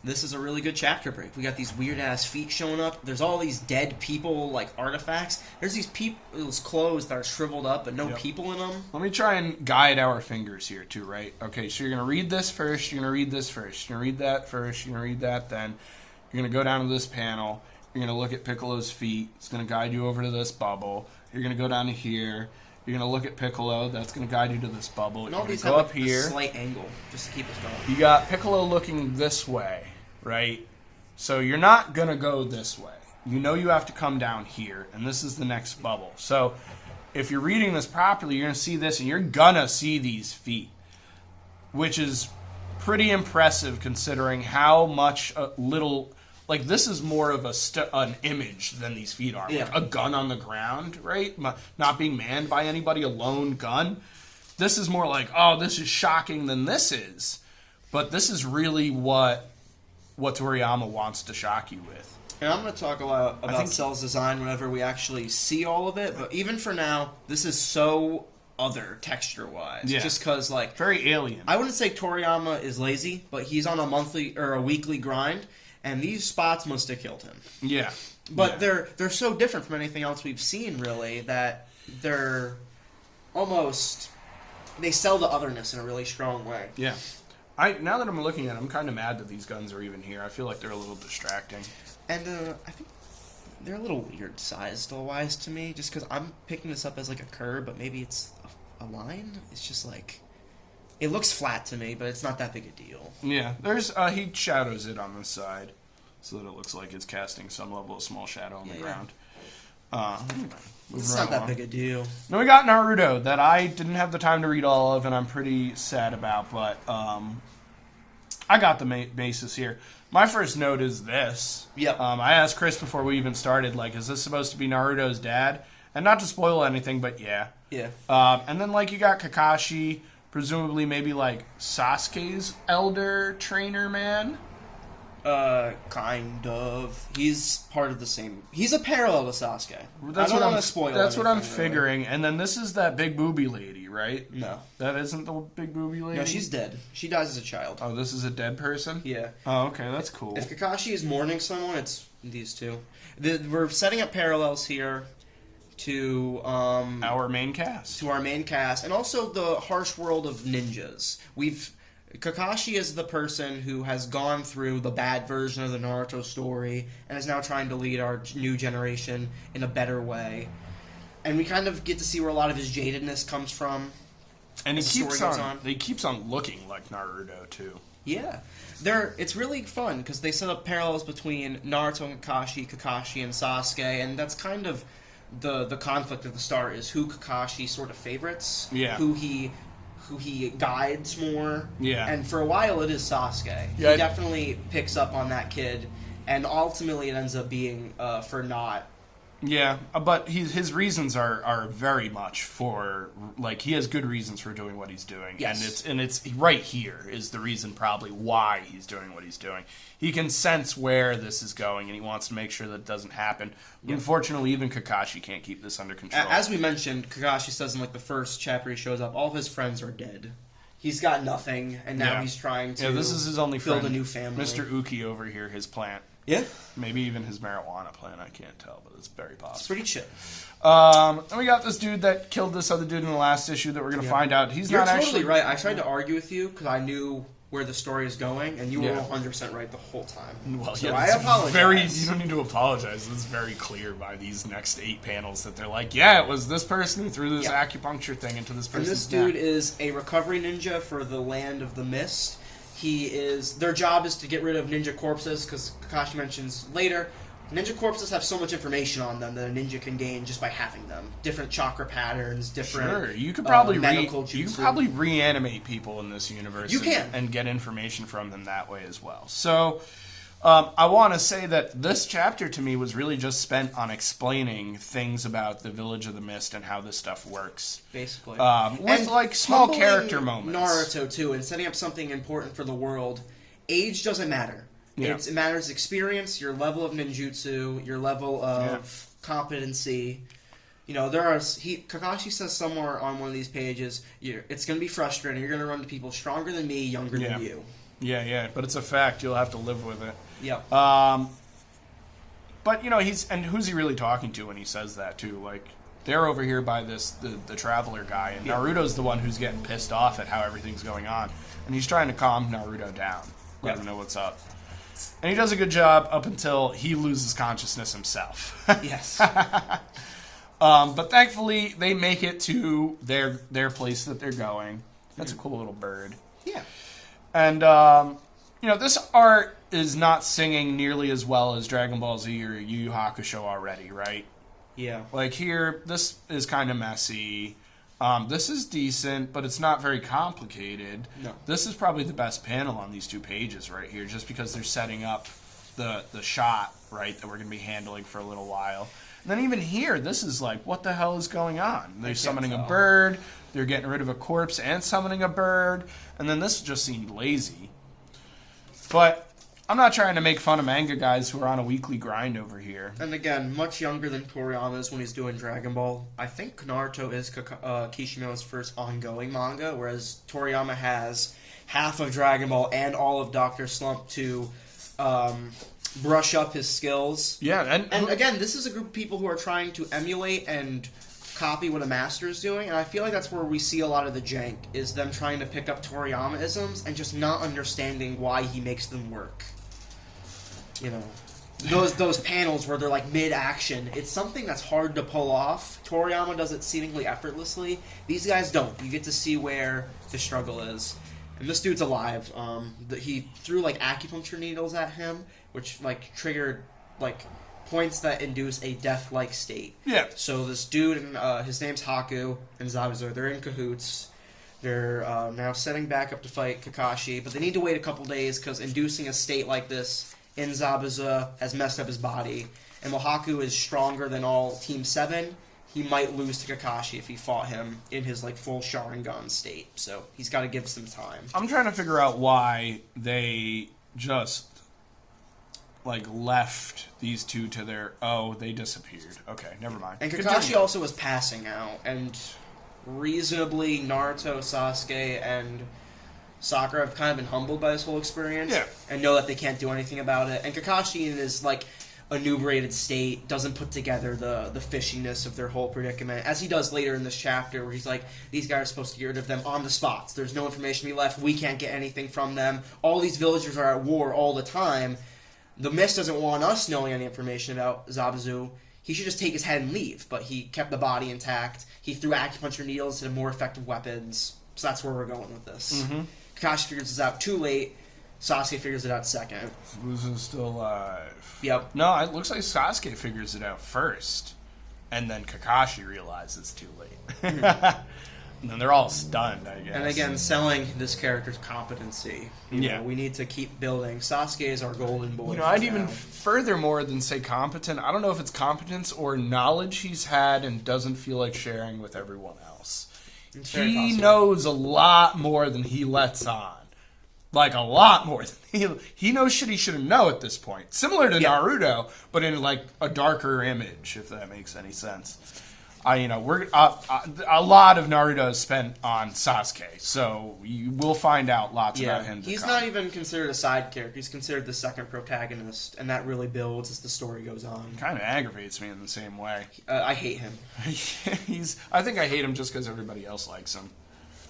this is a really good chapter break. We got these weird-ass feet showing up. There's all these dead people, artifacts. There's these people's clothes that are shriveled up, but no people in them. Let me try and guide our fingers here, too, right? Okay, so you're going to read this first, you're going to read this first, you're going to read that first, you're going to read that, then you're going to go down to this panel, you're going to look at Piccolo's feet, it's going to guide you over to this bubble, you're going to go down to here, you're going to look at Piccolo, that's going to guide you to this bubble. And you're all these go have up here. A slight angle, just to keep us going. You got Piccolo looking this way, right? So you're not going to go this way. You know you have to come down here, and this is the next bubble. So if you're reading this properly, you're going to see this, and you're going to see these feet, which is pretty impressive considering how much little... this is more of an image than these feet are. Yeah. Like a gun on the ground, right? Not being manned by anybody, a lone gun. This is more like, oh, this is shocking than this is. But this is really what Toriyama wants to shock you with. And I'm going to talk a lot about Cell's design whenever we actually see all of it. But even for now, this is so other texture-wise. Yeah. Just because, very alien. I wouldn't say Toriyama is lazy, but he's on a monthly or a weekly grind. And these spots must have killed him. Yeah. But they're so different from anything else we've seen, really, that they're almost... They sell the otherness in a really strong way. Yeah. Now that I'm looking at it, I'm kind of mad that these guns are even here. I feel like they're a little distracting. And I think they're a little weird size-wise to me, just because I'm picking this up as a curve, but maybe it's a line? It's just it looks flat to me, but it's not that big a deal. Yeah, there's he shadows it on the side, so that it looks like it's casting some level of small shadow on the ground. It's not that big a deal. Then we got Naruto that I didn't have the time to read all of, and I'm pretty sad about, but I got the basis here. My first note is this. Yep. I asked Chris before we even started, is this supposed to be Naruto's dad? And not to spoil anything, but yeah. Yeah. And then, you got Kakashi... Presumably, maybe Sasuke's elder trainer man. Kind of. He's part of the same. He's a parallel to Sasuke. That's I don't want to spoil. That's what I'm figuring. And then this is that big booby lady, right? No, that isn't the big booby lady. No, she's dead. She dies as a child. Oh, this is a dead person. Yeah. Oh, okay, that's cool. If Kakashi is mourning someone, it's these two. We're setting up parallels here to our main cast. And also the harsh world of ninjas. Kakashi is the person who has gone through the bad version of the Naruto story and is now trying to lead our new generation in a better way. And we kind of get to see where a lot of his jadedness comes from. And he keeps on looking like Naruto too. Yeah. It's really fun because they set up parallels between Naruto and Kakashi and Sasuke, and that's kind of the conflict at the start is who Kakashi sort of favorites, Yeah. who he guides more. Yeah. And for a while it is Sasuke. Yeah, he definitely picks up on that kid, and ultimately it ends up being for not. Yeah, but his reasons are very much for, like, he has good reasons for doing what he's doing. Yes. And it's right here is the reason probably why he's doing what he's doing. He can sense where this is going, and he wants to make sure that it doesn't happen. Yeah. Unfortunately, even Kakashi can't keep this under control. As we mentioned, Kakashi says in like the first chapter he shows up, all of his friends are dead. He's got nothing, and now he's trying to this is his only build friend, a new family. Mr. Uki over here, his plant. Yeah. Maybe even his marijuana plant, I can't tell, but it's very possible. It's pretty chill. And we got this dude that killed this other dude in the last issue that we're going to find out. You're totally actually right. I tried to argue with you because I knew where the story is going, and you were Yeah. 100% right the whole time. Well, so yeah, I it's apologize. you don't need to apologize. It's very clear by these next 8 panels that they're like, yeah, it was this person who threw this acupuncture thing into this And person's this dude neck. is a recovery ninja for the Land of the Mist. Their job is to get rid of ninja corpses, because Kakashi mentions later, ninja corpses have so much information on them that a ninja can gain just by having them. Different chakra patterns, different Sure, you could probably medical you could jutsu. probably reanimate people in this universe. You can. and get information from them that way as well. So, I want to say that this chapter to me was really just spent on explaining things about the Village of the Mist and how this stuff works. Basically. With And like small humbling character moments. Naruto too, and setting up something important for the world. Age doesn't matter. Yeah. It matters experience, your level of ninjutsu, your level of competency. You know, Kakashi says somewhere on one of these pages, it's going to be frustrating. You're going to run to people stronger than me, younger than you. Yeah, but it's a fact. You'll have to live with it. Yep. But you know, who's he really talking to when he says that too? Like, they're over here by the traveler guy, and Naruto's the one who's getting pissed off at how everything's going on, and he's trying to calm Naruto down, let him know what's up. And he does a good job up until he loses consciousness himself. Yes. But thankfully, they make it to their place that they're going. That's a cool little bird. Yeah. And, you know, this art is not singing nearly as well as Dragon Ball Z or Yu Yu Hakusho already, right? Yeah. Like here, this is kind of messy. This is decent, but it's not very complicated. No. This is probably the best panel on these 2 pages right here, just because they're setting up the shot, right, that we're going to be handling for a little while. And then even here, this is like, what the hell is going on? They're summoning a bird, they're getting rid of a corpse and summoning a bird, and then this just seemed lazy. But I'm not trying to make fun of manga guys who are on a weekly grind over here. And again, much younger than Toriyama is when he's doing Dragon Ball. I think Naruto is Kishimoto's first ongoing manga, whereas Toriyama has half of Dragon Ball and all of Dr. Slump to brush up his skills. Yeah, and again, this is a group of people who are trying to emulate and copy what a master is doing, and I feel like that's where we see a lot of the jank, is them trying to pick up Toriyama-isms and just not understanding why he makes them work. You know, those panels where they're like mid-action, it's something that's hard to pull off. Toriyama does it seemingly effortlessly. These guys don't. You get to see where the struggle is. And this dude's alive. He threw like acupuncture needles at him, which like triggered like points that induce a death-like state. Yeah. So this dude, and his name's Haku, and Zabuza, they're in cahoots. They're now setting back up to fight Kakashi, but they need to wait a couple days because inducing a state like this in Zabuza has messed up his body. And while Haku is stronger than all Team 7, he might lose to Kakashi if he fought him in his like full Sharingan state. So he's got to give some time. I'm trying to figure out why they just like left these 2 to their they disappeared. Okay, never mind. And Kakashi also was passing out, and reasonably Naruto, Sasuke, and Sakura have kind of been humbled by this whole experience, and know that they can't do anything about it. And Kakashi, in his like inebriated state, doesn't put together the fishiness of their whole predicament, as he does later in this chapter, where he's like, these guys are supposed to get rid of them on the spots. There's no information to be left. We can't get anything from them. All these villagers are at war all the time. The Mist doesn't want us knowing any information about Zabuza. He should just take his head and leave, but he kept the body intact. He threw acupuncture needles into more effective weapons, so that's where we're going with this. Mm-hmm. Kakashi figures this out too late. Sasuke figures it out second. Zabuza's still alive. Yep. No, it looks like Sasuke figures it out first. And then Kakashi realizes too late. And then they're all stunned, I guess. And again, selling this character's competency. You know, we need to keep building. Sasuke is our golden boy. You know, I'd even furthermore than say competent. I don't know if it's competence or knowledge he's had and doesn't feel like sharing with everyone else. He knows a lot more than he lets on. Like, a lot more than he knows shit he shouldn't know at this point. Similar to Naruto, but in, like, a darker image, if that makes any sense. We're a lot of Naruto is spent on Sasuke, so you will find out lots about him. He's not even considered a side character. He's considered the second protagonist, and that really builds as the story goes on. Kind of aggravates me in the same way. I hate him. I think I hate him just because everybody else likes him.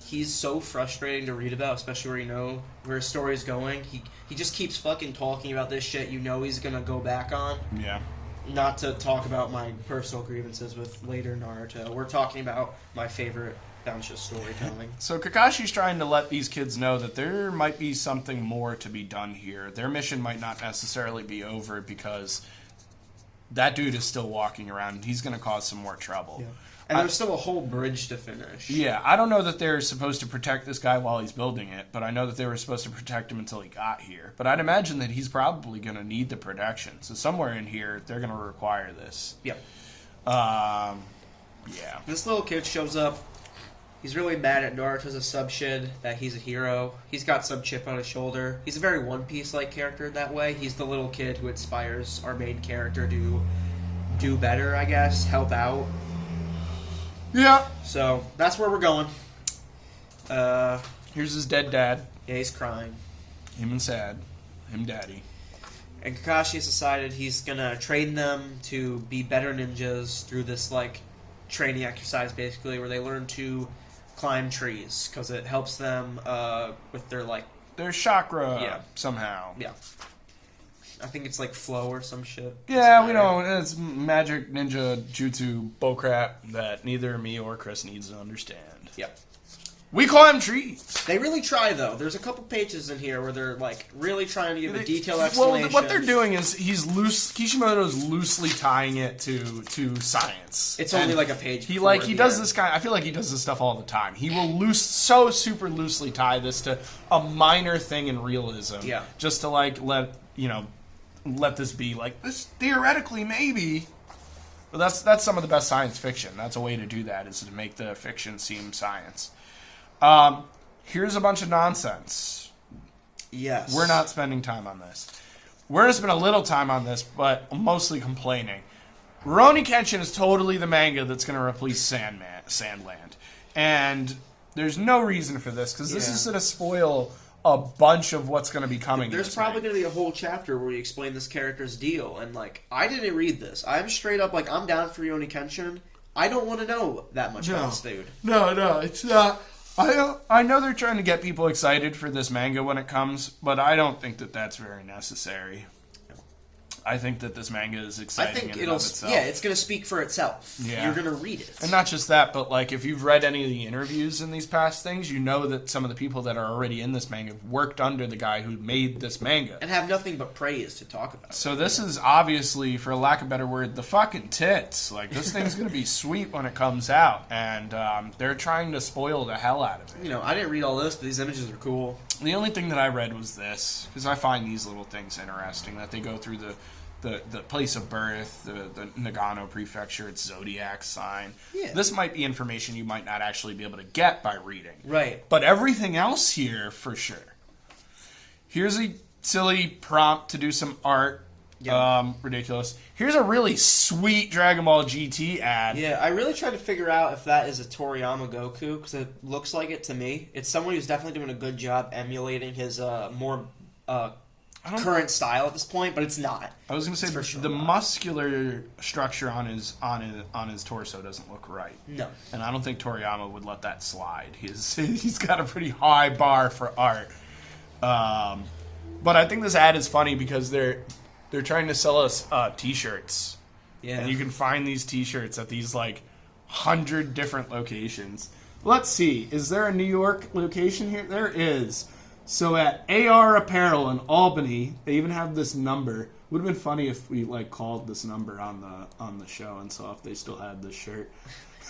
He's so frustrating to read about, especially where his story's going. He just keeps fucking talking about this shit you know he's gonna go back on. Yeah. Not to talk about my personal grievances with later Naruto. We're talking about my favorite Densha storytelling. So Kakashi's trying to let these kids know that there might be something more to be done here. Their mission might not necessarily be over because that dude is still walking around and he's going to cause some more trouble. Yeah. And there's still a whole bridge to finish. Yeah, I don't know that they're supposed to protect this guy while he's building it, but I know that they were supposed to protect him until he got here. But I'd imagine that he's probably going to need the protection. So somewhere in here, they're going to require this. Yep. Yeah. This little kid shows up. He's really mad at Naruto's a sub-shid, that he's a hero. He's got some chip on his shoulder. He's a very One Piece-like character that way. He's the little kid who inspires our main character to do better, I guess, help out. Yeah. So, that's where we're going. Here's his dead dad. Yeah, he's crying. Him and sad. Him daddy. And Kakashi has decided he's gonna train them to be better ninjas through this, like, training exercise, basically, where they learn to climb trees, because it helps them with their, like... Their chakra, somehow. Yeah. I think it's like flow or some shit. Yeah, we know. It's magic, ninja, jutsu, bullcrap that neither me or Chris needs to understand. Yep. We climb trees. They really try, though. There's a couple pages in here where they're, like, really trying to give a detailed explanation. Well, what they're doing is Kishimoto's loosely tying it to science. It's only like a page. He does this kind. I feel like he does this stuff all the time. He will super loosely tie this to a minor thing in realism. Yeah. Just to let this be like this theoretically maybe. But that's some of the best science fiction. That's a way to do that, is to make the fiction seem science. Here's a bunch of nonsense. Yes. We're not spending time on this. We're going to spend a little time on this, but mostly complaining. Rurouni Kenshin is totally the manga that's going to replace Sandland. And there's no reason for this, because this is going to spoil a bunch of what's going to be coming. There's probably going to be a whole chapter where you explain this character's deal. And, like, I didn't read this. I'm straight up, like, I'm down for Rurouni Kenshin. I don't want to know that much about this dude. No, it's not. I know they're trying to get people excited for this manga when it comes, but I don't think that that's very necessary. I think that this manga is exciting in and of itself. Yeah, it's going to speak for itself. Yeah. You're going to read it. And not just that, but like if you've read any of the interviews in these past things, you know that some of the people that are already in this manga worked under the guy who made this manga. And have nothing but praise to talk about. So this is obviously, for lack of a better word, the fucking tits. Like, this thing's going to be sweet when it comes out. And they're trying to spoil the hell out of it. You know, I didn't read all this, but these images are cool. The only thing that I read was this, because I find these little things interesting, that they go through the place of birth, the Nagano prefecture, its zodiac sign. Yeah. This might be information you might not actually be able to get by reading. Right. But everything else here, for sure. Here's a silly prompt to do some art. Yep. Ridiculous. Here's a really sweet Dragon Ball GT ad. Yeah, I really tried to figure out if that is a Toriyama Goku, because it looks like it to me. It's someone who's definitely doing a good job emulating his more... current style at this point, but it's not. I was going to say the muscular structure on his torso doesn't look right. No, and I don't think Toriyama would let that slide. He's got a pretty high bar for art. But I think this ad is funny because they're trying to sell us T-shirts. Yeah, and you can find these T-shirts at these like 100 different locations. Let's see, is there a New York location here? There is. So at AR Apparel in Albany, they even have this number, Would have been funny if we like called this number on the show and saw if they still had this shirt.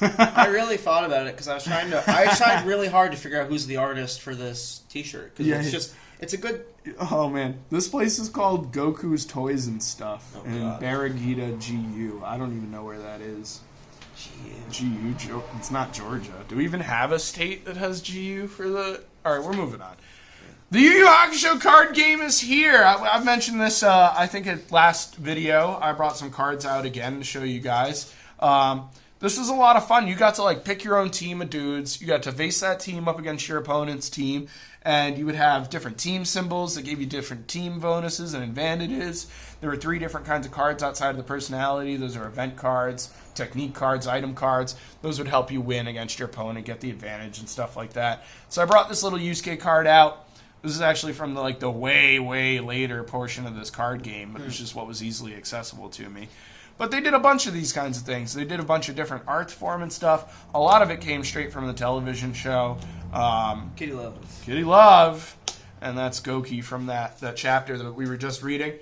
I really thought about it because I tried really hard to figure out who's the artist for this T-shirt because it's a good. Oh man, this place is called Goku's Toys and Stuff in God. Barragita, GU. I don't even know where that is. GU. It's not Georgia. Do we even have a state that has GU for the? All right, we're moving on. The YuYu Hakusho card game is here. I've mentioned this, I think, at last video. I brought some cards out again to show you guys. This was a lot of fun. You got to like pick your own team of dudes. You got to face that team up against your opponent's team. And you would have different team symbols that gave you different team bonuses and advantages. There were 3 different kinds of cards outside of the personality. Those are event cards, technique cards, item cards. Those would help you win against your opponent, get the advantage and stuff like that. So I brought this little Yusuke card out. This is actually from the way, way later portion of this card game. It was just what was easily accessible to me. But they did a bunch of these kinds of things. They did a bunch of different art form and stuff. A lot of it came straight from the television show. Kitty Love. Kitty Love. And that's Goki from that chapter that we were just reading.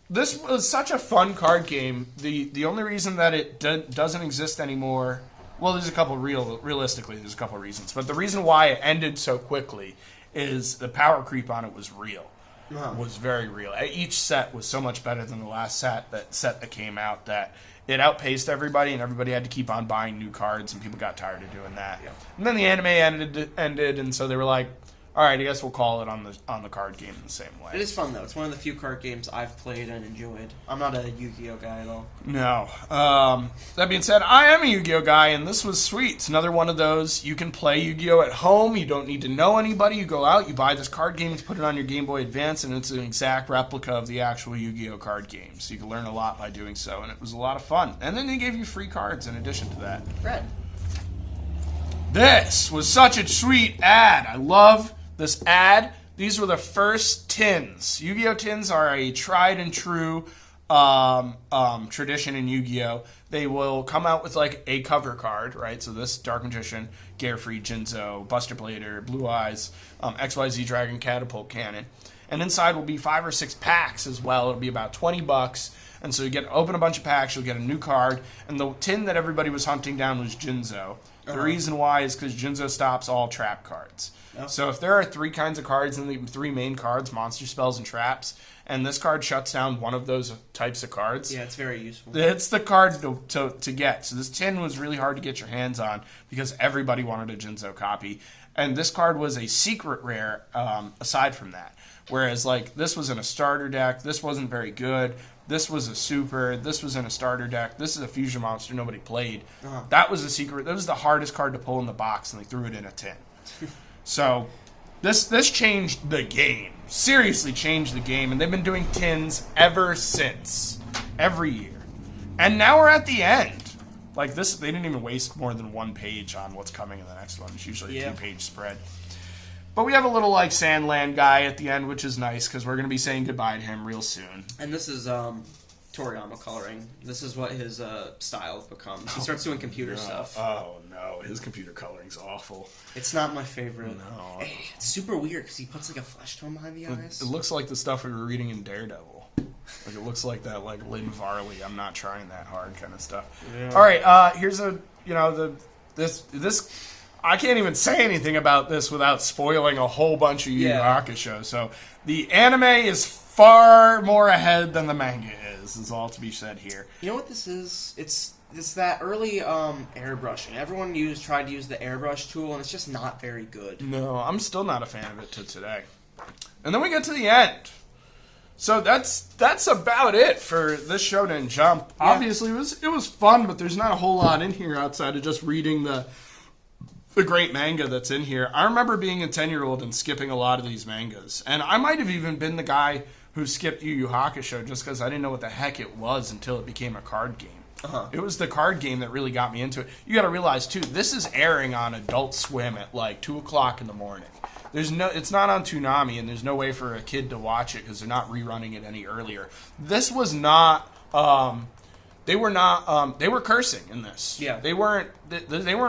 This was such a fun card game. The only reason that it doesn't exist anymore... Well, there's a couple realistically, there's a couple reasons. But the reason why it ended so quickly is the power creep on it was real. Was very real. Each set was so much better than the last set that came out that it outpaced everybody, and everybody had to keep on buying new cards, and people got tired of doing that. Yeah. And then the anime ended, and so they were like, all right, I guess we'll call it on the card game in the same way. It is fun, though. It's one of the few card games I've played and enjoyed. I'm not a Yu-Gi-Oh guy at all. No. That being said, I am a Yu-Gi-Oh guy, and this was sweet. It's another one of those, you can play Yu-Gi-Oh at home. You don't need to know anybody. You go out, you buy this card game, you put it on your Game Boy Advance, and it's an exact replica of the actual Yu-Gi-Oh card game. So you can learn a lot by doing so, and it was a lot of fun. And then they gave you free cards in addition to that. Red. This was such a sweet ad. I love this ad. These were the first tins. Yu-Gi-Oh tins are a tried and true tradition in Yu-Gi-Oh. They will come out with like a cover card, right? So this Dark Magician, Garefree, Jinzo, Buster Blader, Blue Eyes, XYZ Dragon, Catapult Cannon. And inside will be 5 or 6 packs as well. It'll be about $20. And so you open a bunch of packs, you'll get a new card. And the tin that everybody was hunting down was Jinzo. The reason why is because Jinzo stops all trap cards. So if there are 3 kinds of cards in the 3 main cards, monster spells and traps, and this card shuts down one of those types of cards. Yeah, it's very useful. It's the card to get. So this tin was really hard to get your hands on because everybody wanted a Jinzo copy. And this card was a secret rare aside from that. Whereas like this was in a starter deck, this wasn't very good. This was a super, this was in a starter deck, this is a fusion monster nobody played. That was a secret, that was the hardest card to pull in the box, and they threw it in a tin. So, this changed the game. Seriously changed the game, and they've been doing tins ever since. Every year. And now we're at the end. Like this, they didn't even waste more than 1 page on what's coming in the next one. It's usually a 2-page spread. But we have a little like Sandland guy at the end, which is nice because we're going to be saying goodbye to him real soon. And this is Toriyama coloring. This is what his style becomes. He starts doing computer stuff. Oh no, his computer coloring's awful. It's not my favorite. No. Hey, it's super weird because he puts like a flesh tone behind the eyes. It looks like the stuff we were reading in Daredevil. Like it looks like that, like Lynn Varley. I'm not trying that hard kind of stuff. Yeah. All right, here's this. I can't even say anything about this without spoiling a whole bunch of Yu Yu Hakusho. So the anime is far more ahead than the manga is all to be said here. You know what this is? It's that early airbrushing. Everyone tried to use the airbrush tool, and it's just not very good. No, I'm still not a fan of it to today. And then we get to the end. So that's about it for this Shonen Jump. Yeah. Obviously, it was fun, but there's not a whole lot in here outside of just reading the great manga that's in here. I remember being a 10-year-old and skipping a lot of these mangas. And I might have even been the guy who skipped Yu Yu Hakusho just because I didn't know what the heck it was until it became a card game. It was the card game that really got me into it. You got to realize, too, this is airing on Adult Swim at like 2 o'clock in the morning. It's not on Toonami, and there's no way for a kid to watch it because they're not rerunning it any earlier. This was not... They were cursing in this. Yeah. They weren't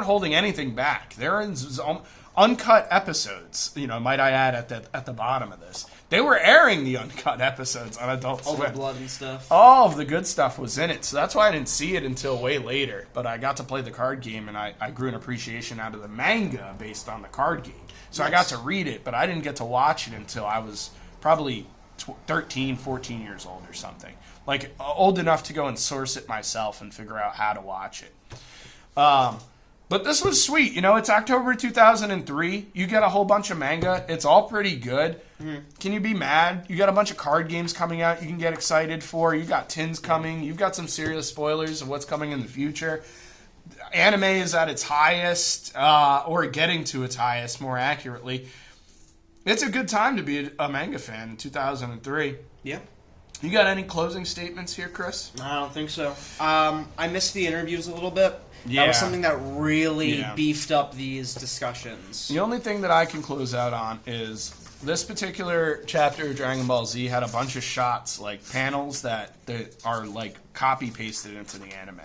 holding anything back. There is uncut episodes. Might I add at the bottom of this, they were airing the uncut episodes on Adult Swim. All the blood and stuff. All of the good stuff was in it, so that's why I didn't see it until way later. But I got to play the card game, and I grew an appreciation out of the manga based on the card game. So I got to read it, but I didn't get to watch it until I was probably 13, 14 years old or something. Like, old enough to go and source it myself and figure out how to watch it. But this was sweet. It's October 2003. You get a whole bunch of manga. It's all pretty good. Mm-hmm. Can you be mad? You got a bunch of card games coming out you can get excited for. You got tins coming. You've got some serious spoilers of what's coming in the future. Anime is at its highest, or getting to its highest, more accurately. It's a good time to be a manga fan in 2003. Yeah. You got any closing statements here, Chris? I don't think so. I missed the interviews a little bit. Yeah. That was something that really beefed up these discussions. The only thing that I can close out on is this particular chapter of Dragon Ball Z had a bunch of shots, like panels that are like copy-pasted into the anime.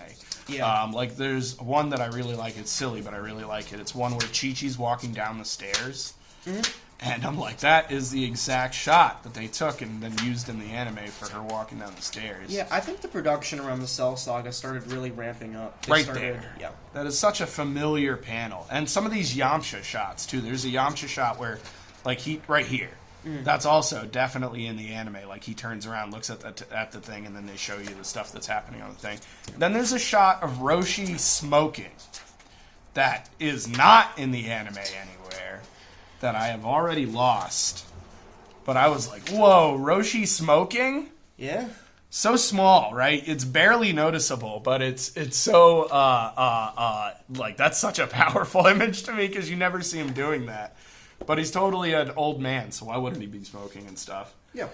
Yeah. Like there's one that I really like. It's silly, but I really like it. It's one where Chi-Chi's walking down the stairs. Mm-hmm. And I'm like, that is the exact shot that they took and then used in the anime for her walking down the stairs. Yeah, I think the production around the Cell Saga started really ramping up. There. Yeah. That is such a familiar panel. And some of these Yamcha shots, too. There's a Yamcha shot where, like, right here. Mm. That's also definitely in the anime. Like, he turns around, looks at the thing, and then they show you the stuff that's happening on the thing. Then there's a shot of Roshi smoking that is not in the anime anywhere, that I have already lost. But I was like, whoa, Roshi smoking? Yeah. So small, right? It's barely noticeable, but it's so, like, that's such a powerful image to me because you never see him doing that. But he's totally an old man, so why wouldn't he be smoking and stuff? Yeah.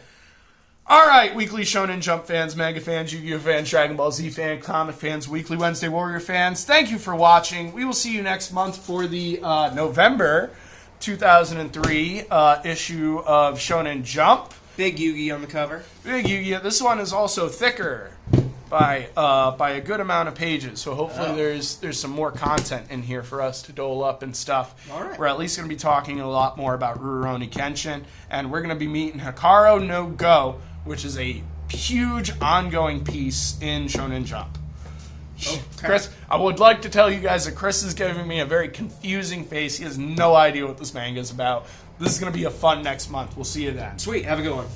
All right, Weekly Shonen Jump fans, manga fans, Yu-Gi-Oh fans, Dragon Ball Z fans, comic fans, Weekly Wednesday Warrior fans, thank you for watching. We will see you next month for the November 2003 issue of Shonen Jump. Big Yugi on the cover. Big Yugi. This one is also thicker by a good amount of pages, so hopefully there's some more content in here for us to dole up and stuff. All right. We're at least going to be talking a lot more about Rurouni Kenshin, and we're going to be meeting Hikaru no Go, which is a huge ongoing piece in Shonen Jump. Okay. Chris, I would like to tell you guys that Chris is giving me a very confusing face. He has no idea what this manga is about. This is going to be a fun next month. We'll see you then. Sweet. Have a good one.